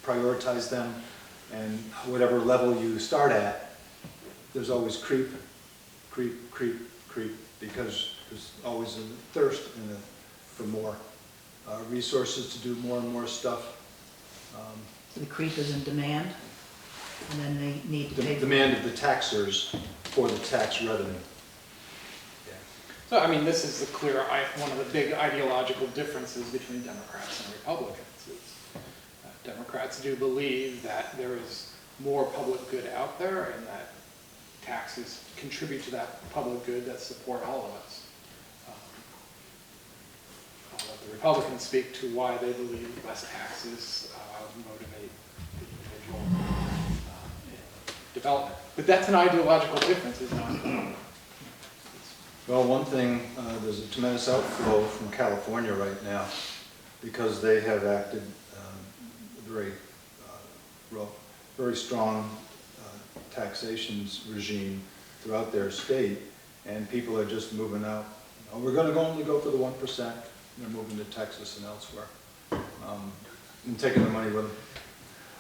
prioritize them, and whatever level you start at, there's always creep, because there's always a thirst for more resources to do more and more stuff. The creep is in demand, and then they need to pay. Demand of the taxers for the tax revenue. So, I mean, this is the clear, one of the big ideological differences between Democrats and Republicans. Democrats do believe that there is more public good out there and that taxes contribute to that public good that support all of us. I'll let the Republicans speak to why they believe less taxes motivate the individual in development. But that's an ideological difference, is not. Well, one thing, there's a tremendous outflow from California right now because they have acted very strong taxation regime throughout their state, and people are just moving out. We're going to only go for the 1%. They're moving to Texas and elsewhere, and taking the money with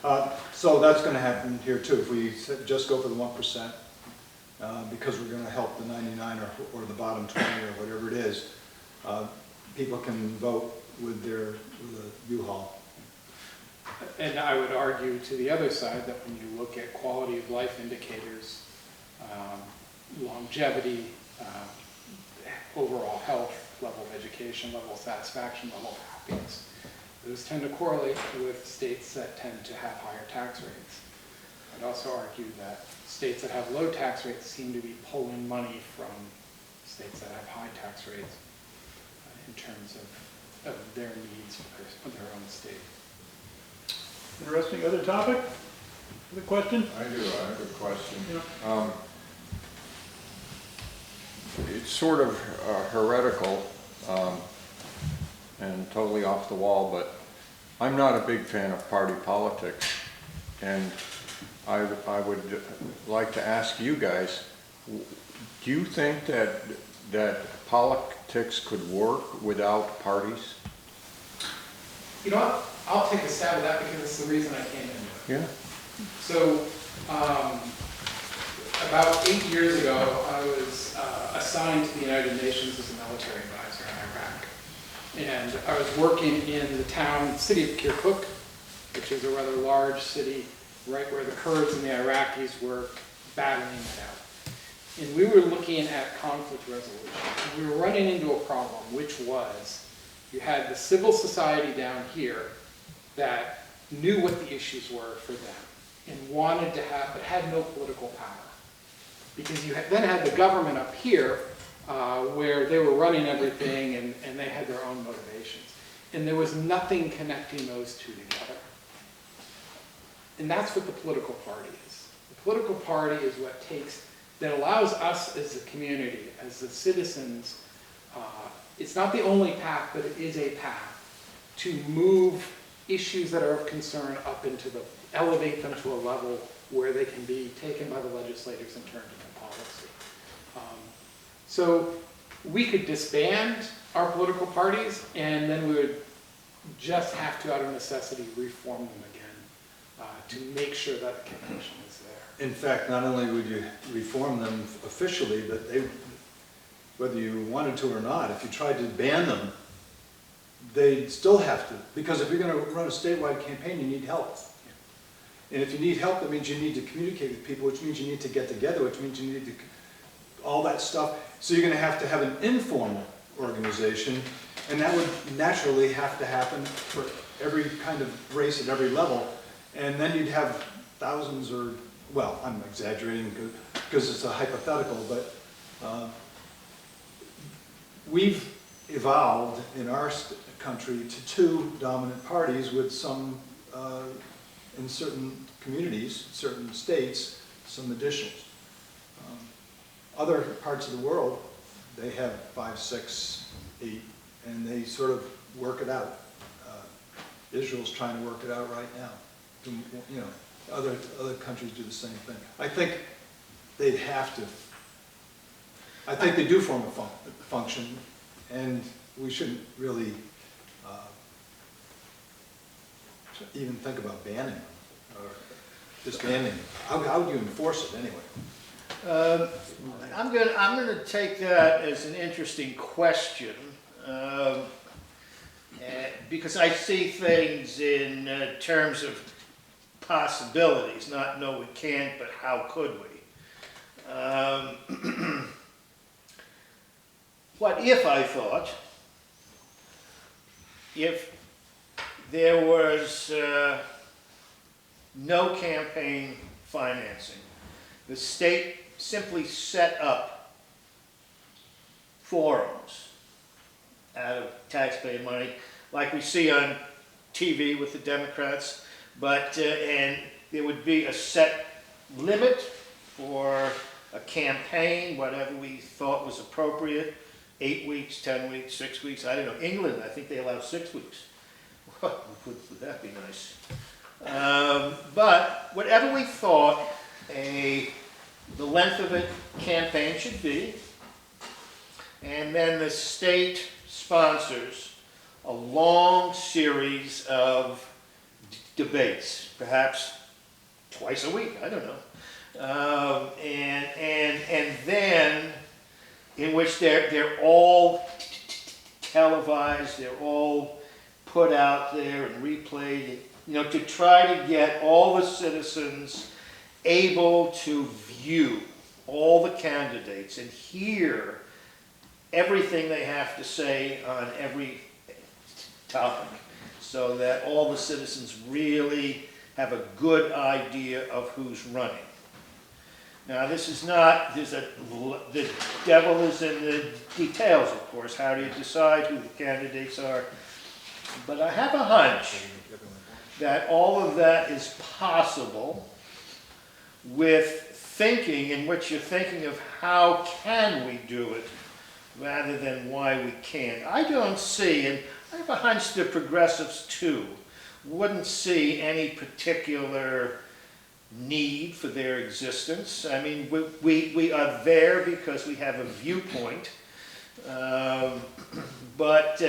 them. So that's going to happen here too. If we just go for the 1%, because we're going to help the 99 or the bottom 20 or whatever it is, people can vote with a U-Haul. And I would argue to the other side that when you look at quality of life indicators, longevity, overall health, level of education, level of satisfaction, level of happiness, those tend to correlate with states that tend to have higher tax rates. I'd also argue that states that have low tax rates seem to be pulling money from states that have high tax rates in terms of their needs for their own state. Interesting. Other topic? Other question? I do. I have a question. Yeah. It's sort of heretical and totally off the wall, but I'm not a big fan of party politics, and I would like to ask you guys, do you think that politics could work without parties? You know what? I'll take a stab at that because it's the reason I came into it. Yeah. So, about 8 years ago, I was assigned to the United Nations as a military advisor in Iraq. And I was working in the city of Kirkuk, which is a rather large city, right where the Kurds and the Iraqis were battling it out. and we were looking at conflict resolution. And we were running into a problem, which was you had the civil society down here that knew what the issues were for them and wanted to have, but had no political power. Because you then had the government up here where they were running everything and they had their own motivations. And there was nothing connecting those two together. And that's what the political party is. The political party is what that allows us as a community, as the citizens, it's not the only path, but it is a path to move issues that are of concern up into elevate them to a level where they can be taken by the legislators and turned into policy. So we could disband our political parties, and then we would just have to, out of necessity, reform them again to make sure that the connection is there. In fact, not only would you reform them officially, but whether you wanted to or not, if you tried to ban them, they'd still have to. Because if you're going to run a statewide campaign, you need help. And if you need help, that means you need to communicate with people, which means you need to get together, which means you need to, all that stuff. So you're going to have an informal organization, and that would naturally have to happen for every kind of race at every level. And then you'd have thousands or, well, I'm exaggerating because it's a hypothetical, but we've evolved in our country to two dominant parties with some, in certain communities, certain states, some additionals. Other parts of the world, they have 5, 6, 8, and they sort of work it out. Israel's trying to work it out right now. You know, other countries do the same thing. I think they'd have to. I think they do form a function, and we shouldn't really even think about banning them or disbanding them. How would you enforce it anyway? I'm gonna take that as an interesting question, because I see things in terms of possibilities, not no we can't, but how could we? What if I thought, if there was no campaign financing, the state simply set up forums out of taxpayer money, like we see on TV with the Democrats, but and there would be a set limit for a campaign, whatever we thought was appropriate, 8 weeks, 10 weeks, 6 weeks, I don't know. England, I think they allow 6 weeks. Would that be nice? But whatever we thought the length of a campaign should be, and then the state sponsors a long series of debates, perhaps twice a week, I don't know, and then in which they're all televised, they're all put out there and replayed, you know, to try to get all the citizens able to view all the candidates and hear everything they have to say on every topic, so that all the citizens really have a good idea of who's running. Now, this is not, the devil is in the details, of course. How do you decide who the candidates are? But I have a hunch that all of that is possible with thinking in which you're thinking of how can we do it rather than why we can't. I don't see, and I have a hunch the progressives too, wouldn't see any particular need for their existence. I mean, we are there because we have a viewpoint. But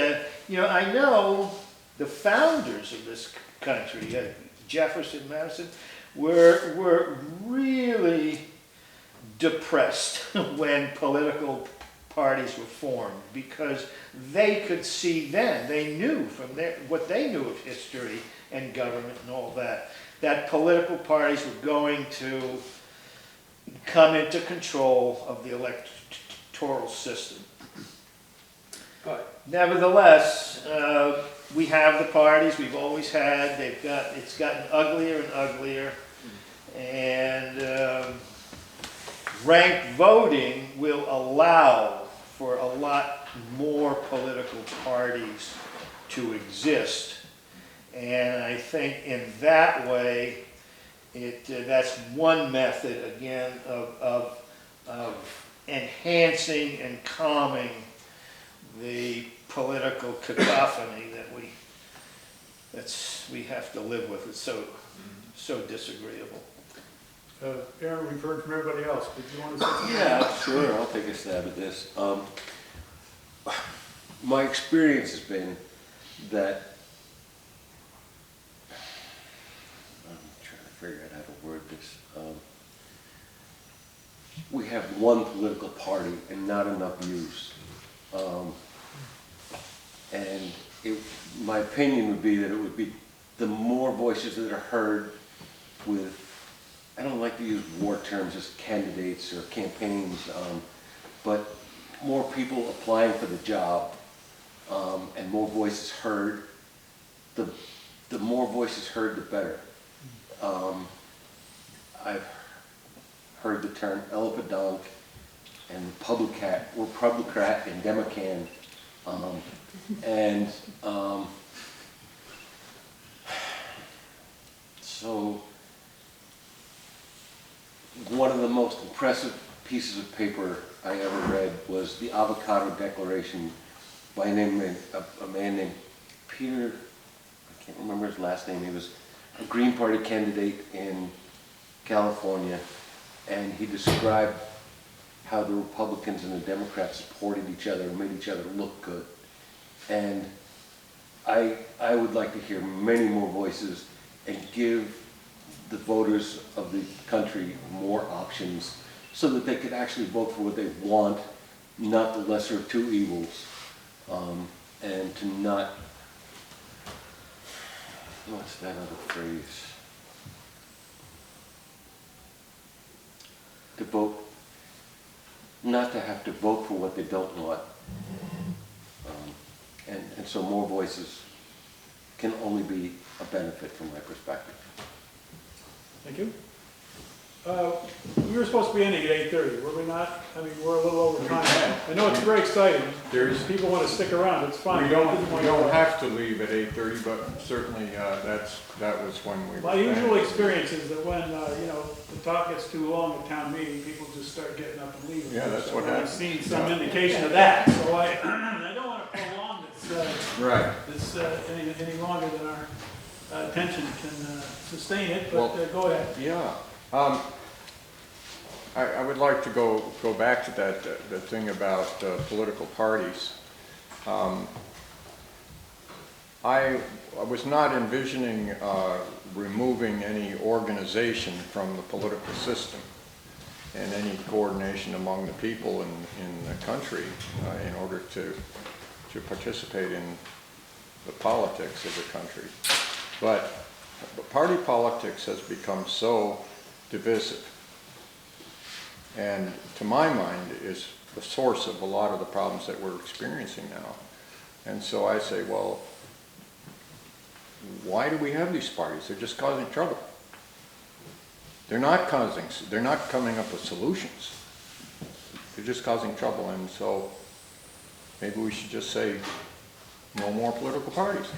you know, I know the founders of this country, Jefferson, Madison, were really depressed when political parties were formed, because they could see then, they knew from what they knew of history and government and all that, that political parties were going to come into control of the electoral system. But nevertheless, we have the parties we've always had. It's gotten uglier and uglier, and ranked voting will allow for a lot more political parties to exist. And I think in that way, that's one method, again, of enhancing and calming the political cacophony that we have to live with. It's so disagreeable. Aaron, we've heard from everybody else. Did you want to say something? Yeah, sure, I'll take a stab at this. My experience has been that, I'm trying to figure out how to word this. We have one political party and not enough views. And my opinion would be that it would be the more voices that are heard with, I don't like to use war terms as candidates or campaigns, but more people applying for the job, and more voices heard, the more voices heard, the better. I've heard the term elephant and Republican and Democrat, so one of the most impressive pieces of paper I ever read was the Avocado Declaration by a man named Peter, I can't remember his last name. He was a Green Party candidate in California, and he described how the Republicans and the Democrats supported each other and made each other look good. And I would like to hear many more voices and give the voters of the country more options so that they could actually vote for what they want, not the lesser of two evils, and to not, what's that other phrase? To vote, not to have to vote for what they don't want. And so more voices can only be a benefit from my perspective. Thank you. We were supposed to be ending at 8:30, were we not? I mean, we're a little over time. I know it's very exciting. If people want to stick around, it's fine. We don't have to leave at 8:30, but certainly that was when we were. My usual experience is that when the talk gets too long at town meeting, people just start getting up and leaving. Yeah, that's what happens. I've seen some indication of that, so I don't want to prolong this any longer than our attention can sustain it. But go ahead. Yeah. I would like to go back to that the thing about political parties. I was not envisioning removing any organization from the political system and any coordination among the people in the country in order to participate in the politics of the country. But party politics has become so divisive, and to my mind is the source of a lot of the problems that we're experiencing now. And so I say, well, why do we have these parties? They're just causing trouble. They're not coming up with solutions. They're just causing trouble. And so maybe we should just say no more political parties.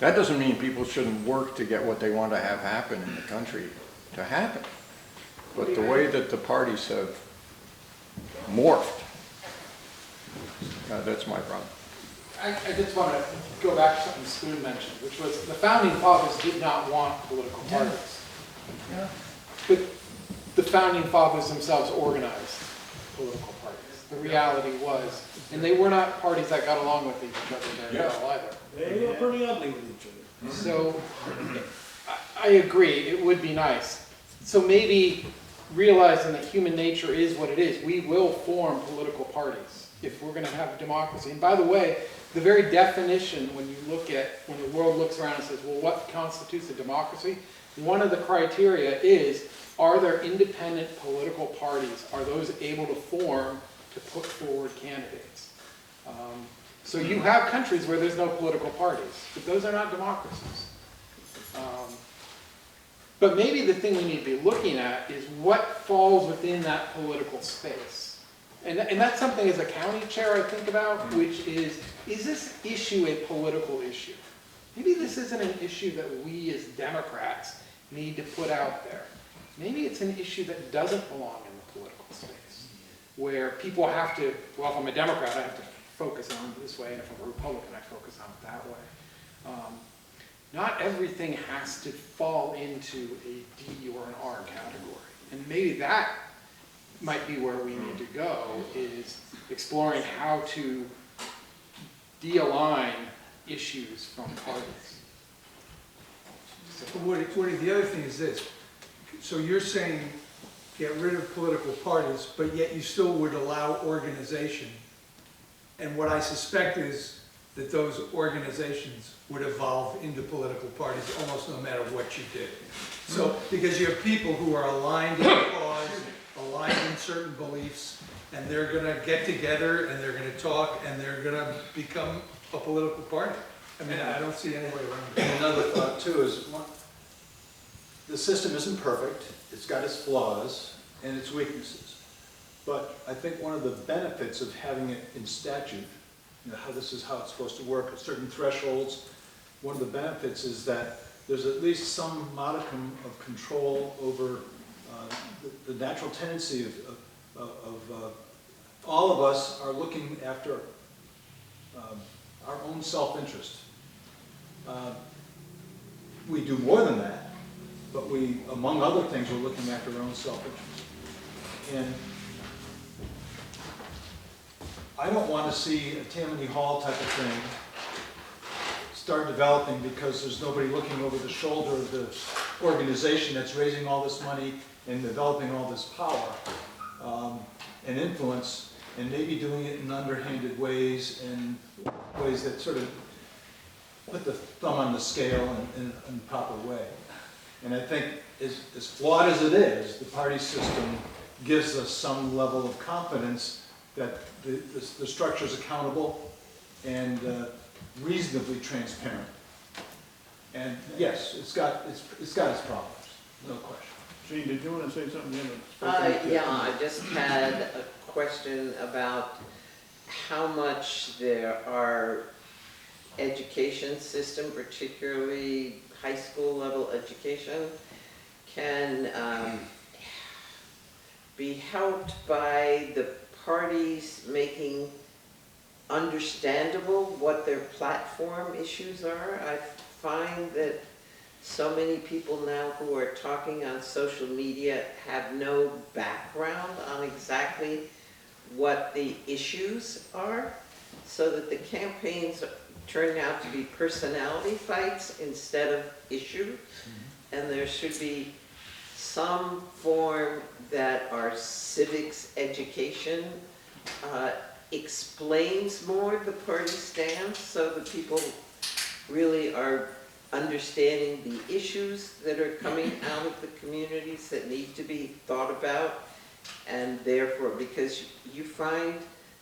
That doesn't mean people shouldn't work to get what they want to have happen in the country to happen. But the way that the parties have morphed, that's my problem. I just want to go back to something Spoon mentioned, which was the founding fathers did not want political parties. Yeah. But the founding fathers themselves organized political parties. The reality was, and they were not parties that got along with each other very well either. They were pretty ugly with each other. So I agree, it would be nice. So maybe realizing that human nature is what it is, we will form political parties if we're going to have a democracy. And by the way, the very definition, when the world looks around and says, well, what constitutes a democracy? One of the criteria is are there independent political parties? Are those able to form to put forward candidates? So you have countries where there's no political parties, but those are not democracies. But maybe the thing we need to be looking at is what falls within that political space. And that's something as a county chair I think about, which is this issue a political issue? Maybe this isn't an issue that we as Democrats need to put out there. Maybe it's an issue that doesn't belong in the political space, where people have to, well, if I'm a Democrat, I have to focus on it this way, and if I'm a Republican, I focus on it that way. Not everything has to fall into a D or an R category. And maybe that might be where we need to go, is exploring how to de-align issues from parties. But Woody, the other thing is this. So you're saying get rid of political parties, but yet you still would allow organization. And what I suspect is that those organizations would evolve into political parties almost no matter what you did. So, because you have people who are aligned in cause, aligned in certain beliefs, and they're gonna get together and they're gonna talk and they're gonna become a political party. I mean, I don't see any way around it. And another thought too is, the system isn't perfect, it's got its flaws and its weaknesses. But I think one of the benefits of having it in statute, you know, how this is how it's supposed to work at certain thresholds, one of the benefits is that there's at least some modicum of control over the natural tendency of all of us are looking after our own self-interest. We do more than that, but we, among other things, we're looking after our own self-interest. And I don't want to see a Tammany Hall type of thing start developing because there's nobody looking over the shoulder of the organization that's raising all this money and developing all this power and influence, and maybe doing it in underhanded ways and ways that sort of put the thumb on the scale in a proper way. And I think as flawed as it is, the party system gives us some level of confidence that the structure is accountable and reasonably transparent. And yes, it's got its problems, no question. Gene, did you want to say something? Yeah, I just had a question about how much there are education system, particularly high school level education, can be helped by the parties making understandable what their platform issues are. I find that so many people now who are talking on social media have no background on exactly what the issues are, so that the campaigns turn out to be personality fights instead of issue. And there should be some form that our civics education explains more the party stance, so that people really are understanding the issues that are coming out of the communities that need to be thought about. And therefore, because you find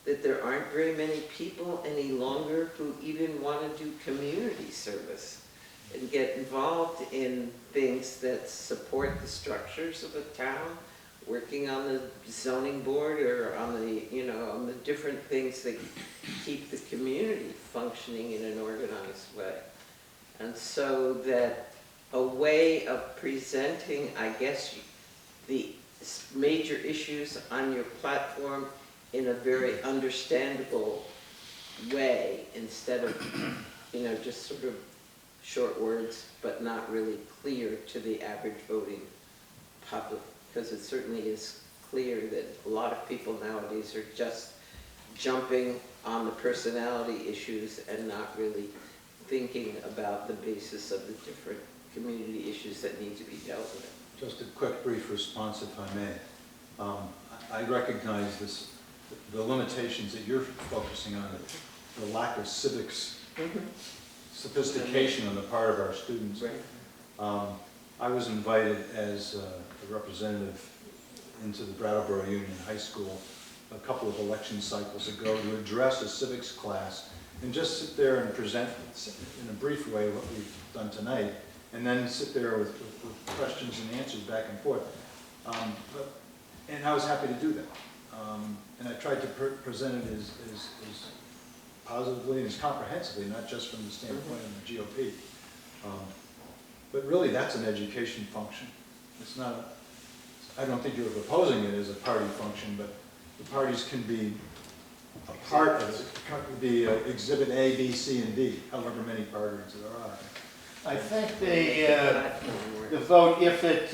that there aren't very many people any longer who even want to do community service and get involved in things that support the structures of a town, working on the zoning board or on the, you know, on the different things that keep the community functioning in an organized way. And so that a way of presenting, I guess, the major issues on your platform in a very understandable way, instead of, you know, just sort of short words, but not really clear to the average voting public. Because it certainly is clear that a lot of people nowadays are just jumping on the personality issues and not really thinking about the basis of the different community issues that need to be dealt with. Just a quick, brief response, if I may. I recognize the limitations that you're focusing on, the lack of civics sophistication on the part of our students. I was invited as a representative into the Brattleboro Union High School a couple of election cycles ago to address a civics class and just sit there and present in a brief way what we've done tonight, and then sit there with questions and answers back and forth. And I was happy to do that. And I tried to present it as positively and as comprehensively, not just from the standpoint of the GOP. But really, that's an education function. It's not, I don't think you're proposing it as a party function, but the parties can be a part of it. It could be exhibit A, B, C, and D, however many parties there are. I think the vote, if it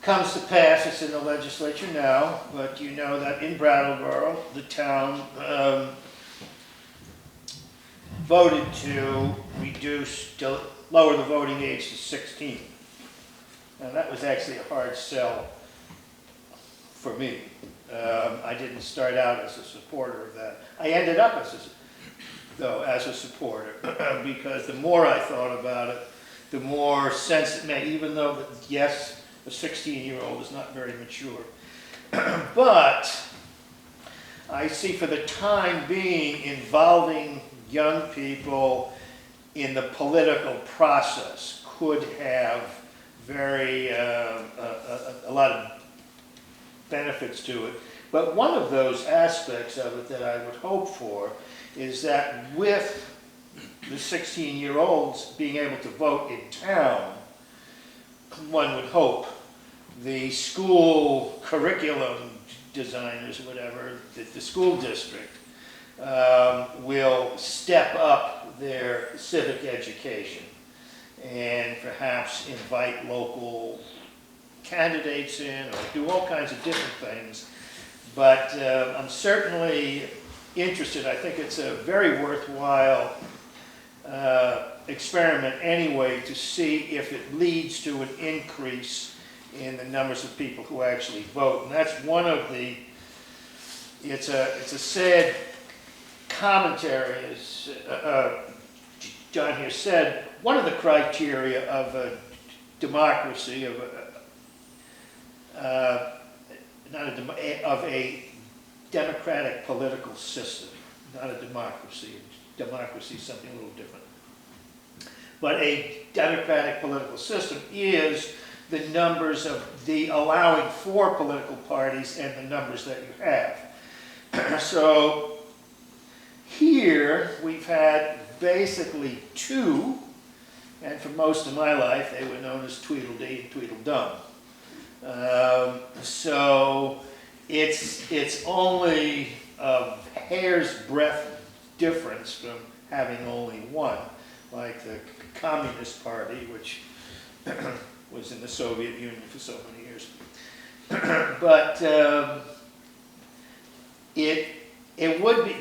comes to pass, it's in the legislature now, but you know that in Brattleboro, the town voted to lower the voting age to 16. And that was actually a hard sell for me. I didn't start out as a supporter of that. I ended up as a supporter, because the more I thought about it, the more sense it made, even though, yes, a 16-year-old is not very mature. But I see for the time being involving young people in the political process could have a lot of benefits to it. But one of those aspects of it that I would hope for is that with the 16-year-olds being able to vote in town, one would hope the school curriculum designers, or whatever, the school district, will step up their civic education and perhaps invite local candidates in, or do all kinds of different things. But I'm certainly interested. I think it's a very worthwhile experiment anyway, to see if it leads to an increase in the numbers of people who actually vote. And that's one of the, it's a sad commentary, as John here said. One of the criteria of a democracy, of a democratic political system, not a democracy. Democracy is something a little different. But a democratic political system is the numbers of the allowing for political parties and the numbers that you have. So here we've had basically two, and for most of my life they were known as Tweedledee and Tweedledum. So it's only a hair's breadth difference from having only one, like the Communist Party, which was in the Soviet Union for so many years. But it would be,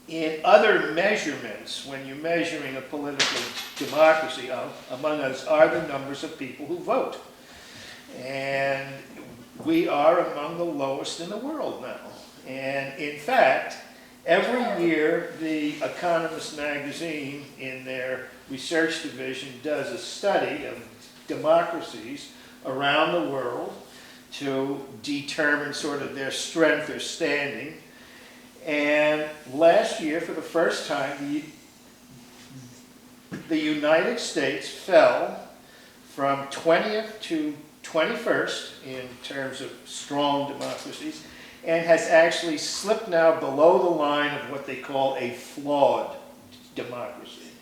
in other measurements, when you're measuring a political democracy, among us are the numbers of people who vote. And we are among the lowest in the world now. And in fact, every year the Economist magazine, in their research division, does a study of democracies around the world to determine sort of their strength or standing. And last year, for the first time, the United States fell from 20th to 21st in terms of strong democracies, and has actually slipped now below the line of what they call a flawed democracy.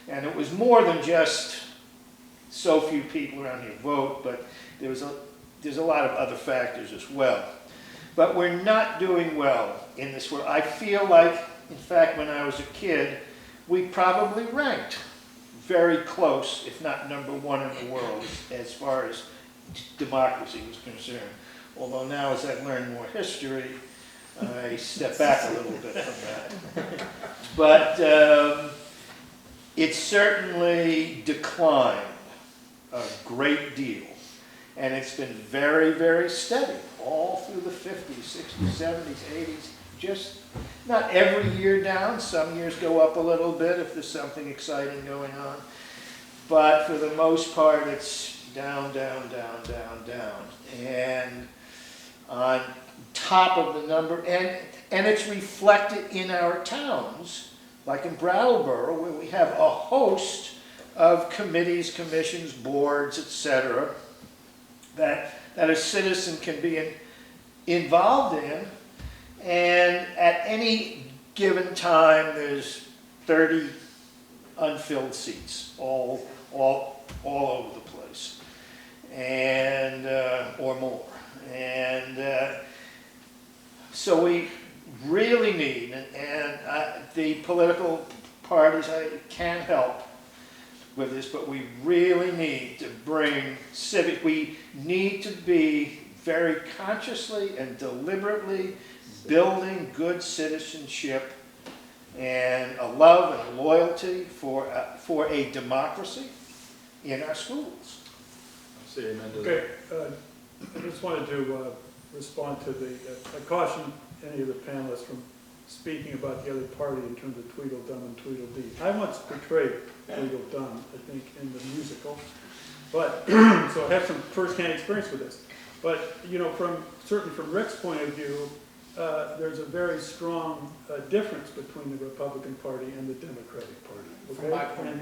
And it was more than just so few people around here vote, but there's a lot of other factors as well. But we're not doing well in this world. I feel like, in fact, when I was a kid, we probably ranked very close, if not number one in the world, as far as democracy was concerned. Although now, as I've learned more history, I step back a little bit from that. But it certainly declined a great deal. And it's been very, very steady all through the 50s, 60s, 70s, 80s. Just not every year down. Some years go up a little bit if there's something exciting going on. but for the most part, it's down, down, down, down, down. And on top of the number, and it's reflected in our towns, like in Brattleboro, where we have a host of committees, commissions, boards, etc., that a citizen can be involved in, and at any given time, there's 30 unfilled seats, all over the place, and or more. And so we really need, and the political parties can't help with this, but we really need to bring civic, we need to be very consciously and deliberately building good citizenship and a love and a loyalty for a democracy in our schools. Say amen to that. Okay, I just wanted to respond to I caution any of the panelists from speaking about the other party in terms of Tweedledum and Tweedledee. I once portrayed Tweedledum, I think, in the musical, but so I have some first-hand experience with this. But you know, certainly from Rick's point of view, there's a very strong difference between the Republican Party and the Democratic Party. Okay?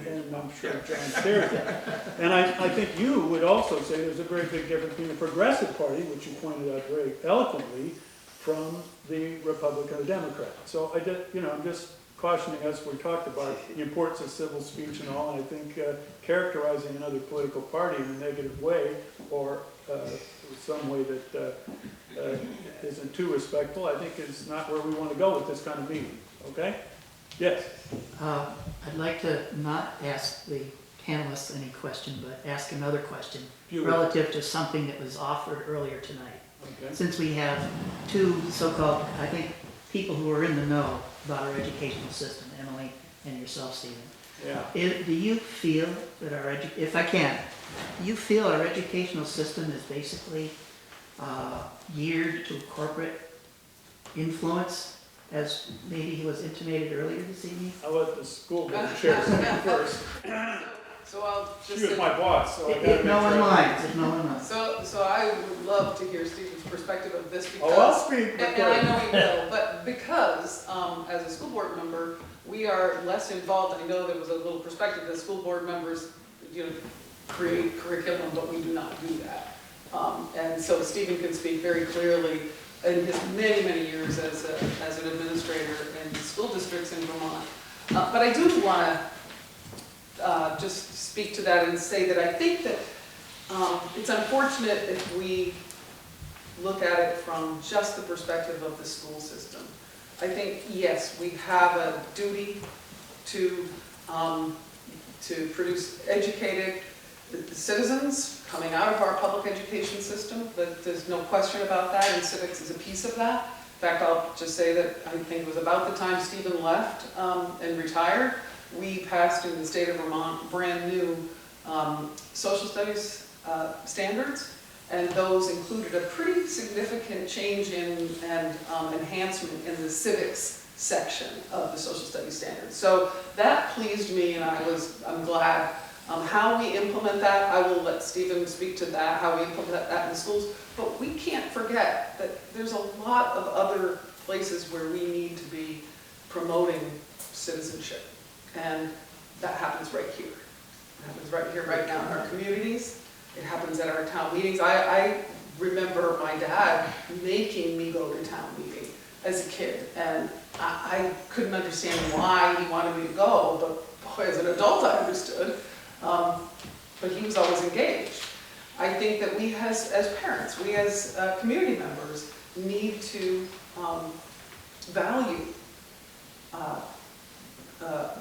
And I'm sure John shares that. And I think you would also say there's a very big difference between the Progressive Party, which you pointed out very eloquently, from the Republican or Democrat. So I'm just cautioning us. We talked about the importance of civil speech and all, and I think characterizing another political party in a negative way or some way that isn't too respectful, I think is not where we want to go with this kind of meeting. Okay? Yes? I'd like to not ask the panelists any question, but ask another question Beautiful. relative to something that was offered earlier tonight. Okay. Since we have two so-called, I think, people who are in the know about our educational system, Emily and yourself, Stephen. Yeah. Do you feel that if I can, do you feel our educational system is basically geared to corporate influence, as maybe was intimated earlier this evening? I'll let the school board chair speak first. So I'll just She was my boss, so I gotta If make no one sure. minds, if no one minds. So I would love to hear Stephen's perspective of this because. Oh, I'll speak. And I know he will, but because, as a school board member, we are less involved. I know there was a little perspective that school board members, create curriculum, but we do not do that. And so Stephen can speak very clearly in his many, many years as an administrator in school districts in Vermont. But I do want to just speak to that and say that I think that it's unfortunate if we look at it from just the perspective of the school system. I think, yes, we have a duty to produce educated citizens coming out of our public education system, but there's no question about that, and civics is a piece of that. In fact, I'll just say that I think it was about the time Stephen left and retired, we passed in the state of Vermont brand new social studies standards, and those included a pretty significant change and enhancement in the civics section of the social studies standards. So that pleased me, and I'm glad. How we implement that, I will let Stephen speak to that, how we implement that in the schools. But we can't forget that there's a lot of other places where we need to be promoting citizenship. And that happens right here. It happens right here, right now in our communities. It happens at our town meetings. I remember my dad making me go to town meeting as a kid. And I couldn't understand why he wanted me to go, but boy, as an adult I understood. But he was always engaged. I think that we as parents, we as community members need to value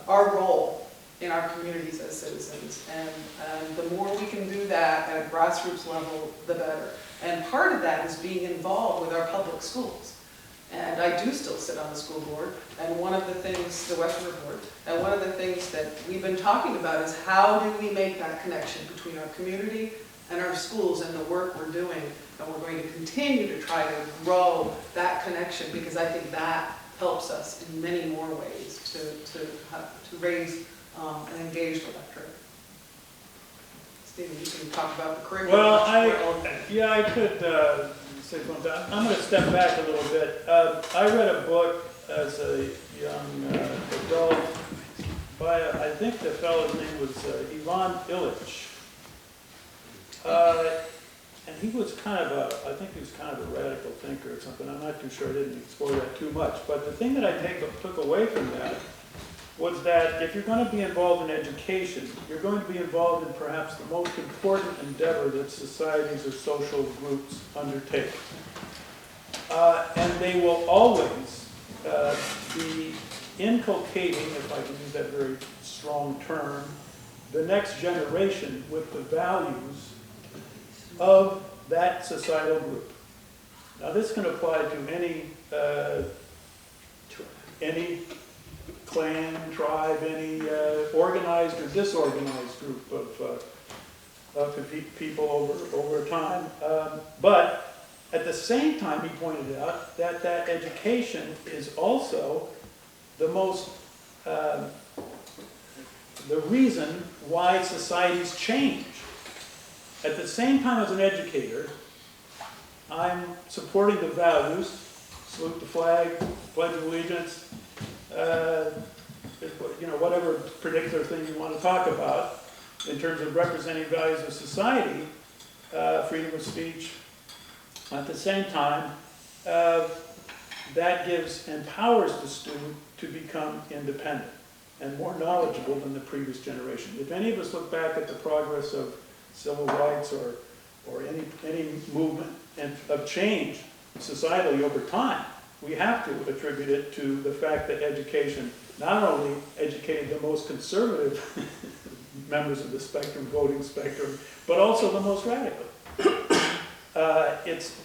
our role in our communities as citizens. And the more we can do that at a grassroots level, the better. And part of that is being involved with our public schools. And I do still sit on the school board, and one of the things, the Westover board, and one of the things that we've been talking about is how do we make that connection between our community and our schools and the work we're doing. And we're going to continue to try to grow that connection, because I think that helps us in many more ways to raise an engaged electorate. Stephen, you can talk about the curriculum. Well, I could say something. I'm going to step back a little bit. I read a book as a young adult by, I think the fellow's name was Ivan Illich. And he was kind of I think he was kind of a radical thinker or something. I'm not too sure, I didn't explore that too much. But the thing that I took away from that was that if you're going to be involved in education, you're going to be involved in perhaps the most important endeavor that societies or social groups undertake. And they will always be inculcating, if I can use that very strong term, the next generation with the values of that societal group. Now this can apply to any clan, tribe, any organized or disorganized group of people over time. But at the same time, he pointed out that education is also the most, the reason why societies change. At the same time as an educator, I'm supporting the values, salute the flag, pledge of allegiance, whatever particular thing you want to talk about in terms of representing values of society, freedom of speech. At the same time, that empowers the student to become independent and more knowledgeable than the previous generation. If any of us look back at the progress of civil rights or any movement of change societally over time, we have to attribute it to the fact that education not only educated the most conservative members of the spectrum, voting spectrum, but also the most radical. It's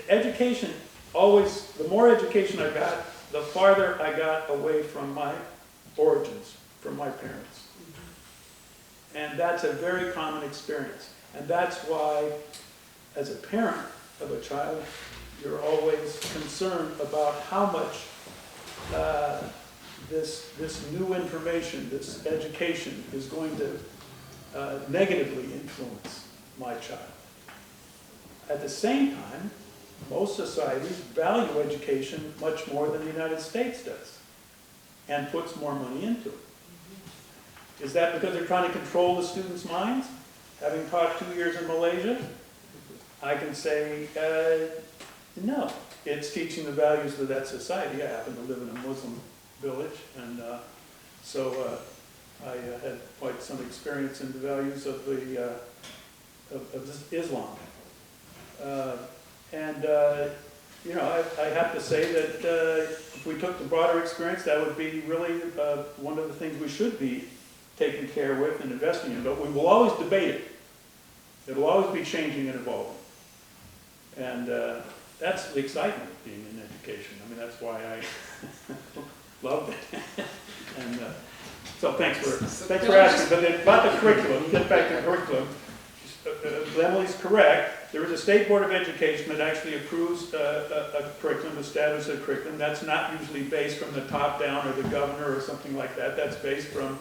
education always, the more education I got, the farther I got away from my origins, from my parents. And that's a very common experience. And that's why, as a parent of a child, you're always concerned about how much this new information, this education, is going to negatively influence my child. At the same time, most societies value education much more than the United States does, and puts more money into it. Is that because they're trying to control the students' minds? Having taught 2 years in Malaysia, I can say, no. It's teaching the values of that society. I happen to live in a Muslim village, and so I had quite some experience in the values of Islam. I have to say that if we took the broader experience, that would be really one of the things we should be taking care with and investing in. But we will always debate it. It will always be changing and evolving. And that's the excitement of being in education. I mean, that's why I loved it. And so thanks for asking. But then about the curriculum, get back to the curriculum. Emily's correct. There is a state board of education that actually approves a curriculum, establishes a curriculum. That's not usually based from the top down or the governor or something like that. That's based from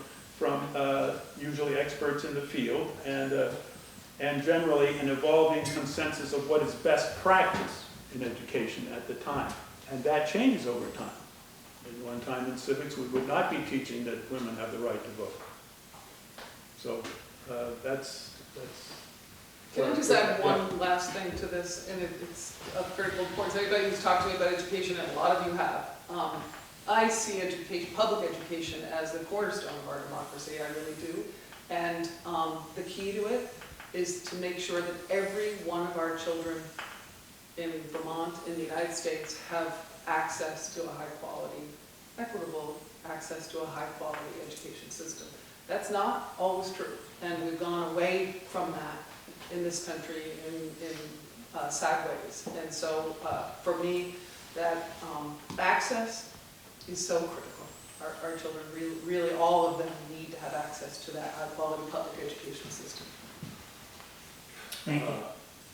usually experts in the field and generally an evolving consensus of what is best practice in education at the time. And that changes over time. At one time in civics, we would not be teaching that women have the right to vote. So that's Can I just add one last thing to this, and it's of critical importance. Everybody who's talked to me about education, and a lot of you have, I see education, public education, as the cornerstone of our democracy. I really do. And the key to it is to make sure that every one of our children in Vermont, in the United States, have access to a high-quality, equitable access to a high-quality education system. That's not always true, and we've gone away from that in this country in sad ways. And so for me, that access is so critical. Our children, really all of them need to have access to that high-quality public education system. Thank you.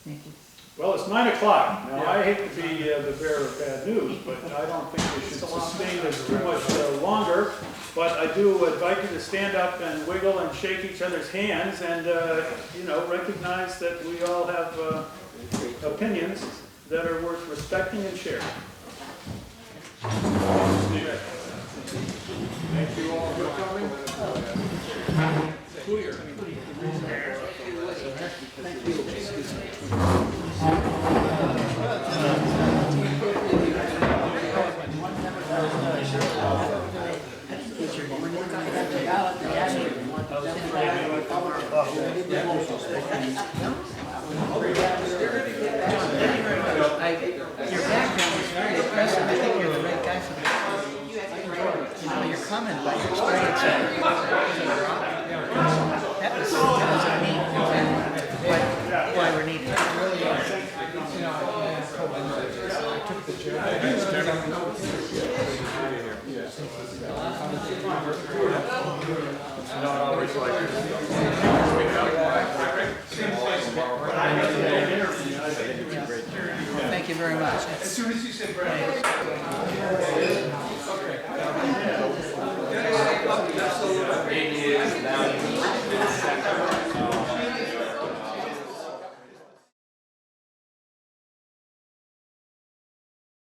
Thank you. Well, it's 9 o'clock. Now, I hate to be the bearer of bad news, but I don't think we should sustain this too much longer. But I do invite you to stand up and wiggle and shake each other's hands and, you know, recognize that we all have opinions that are worth respecting and sharing. Thank you all for coming. Clear. Your background is very impressive. I think you're the right guy for this. You know, your comment about your experience. That was neat. And why we're needed. Thank you very much. As soon as you said Brad.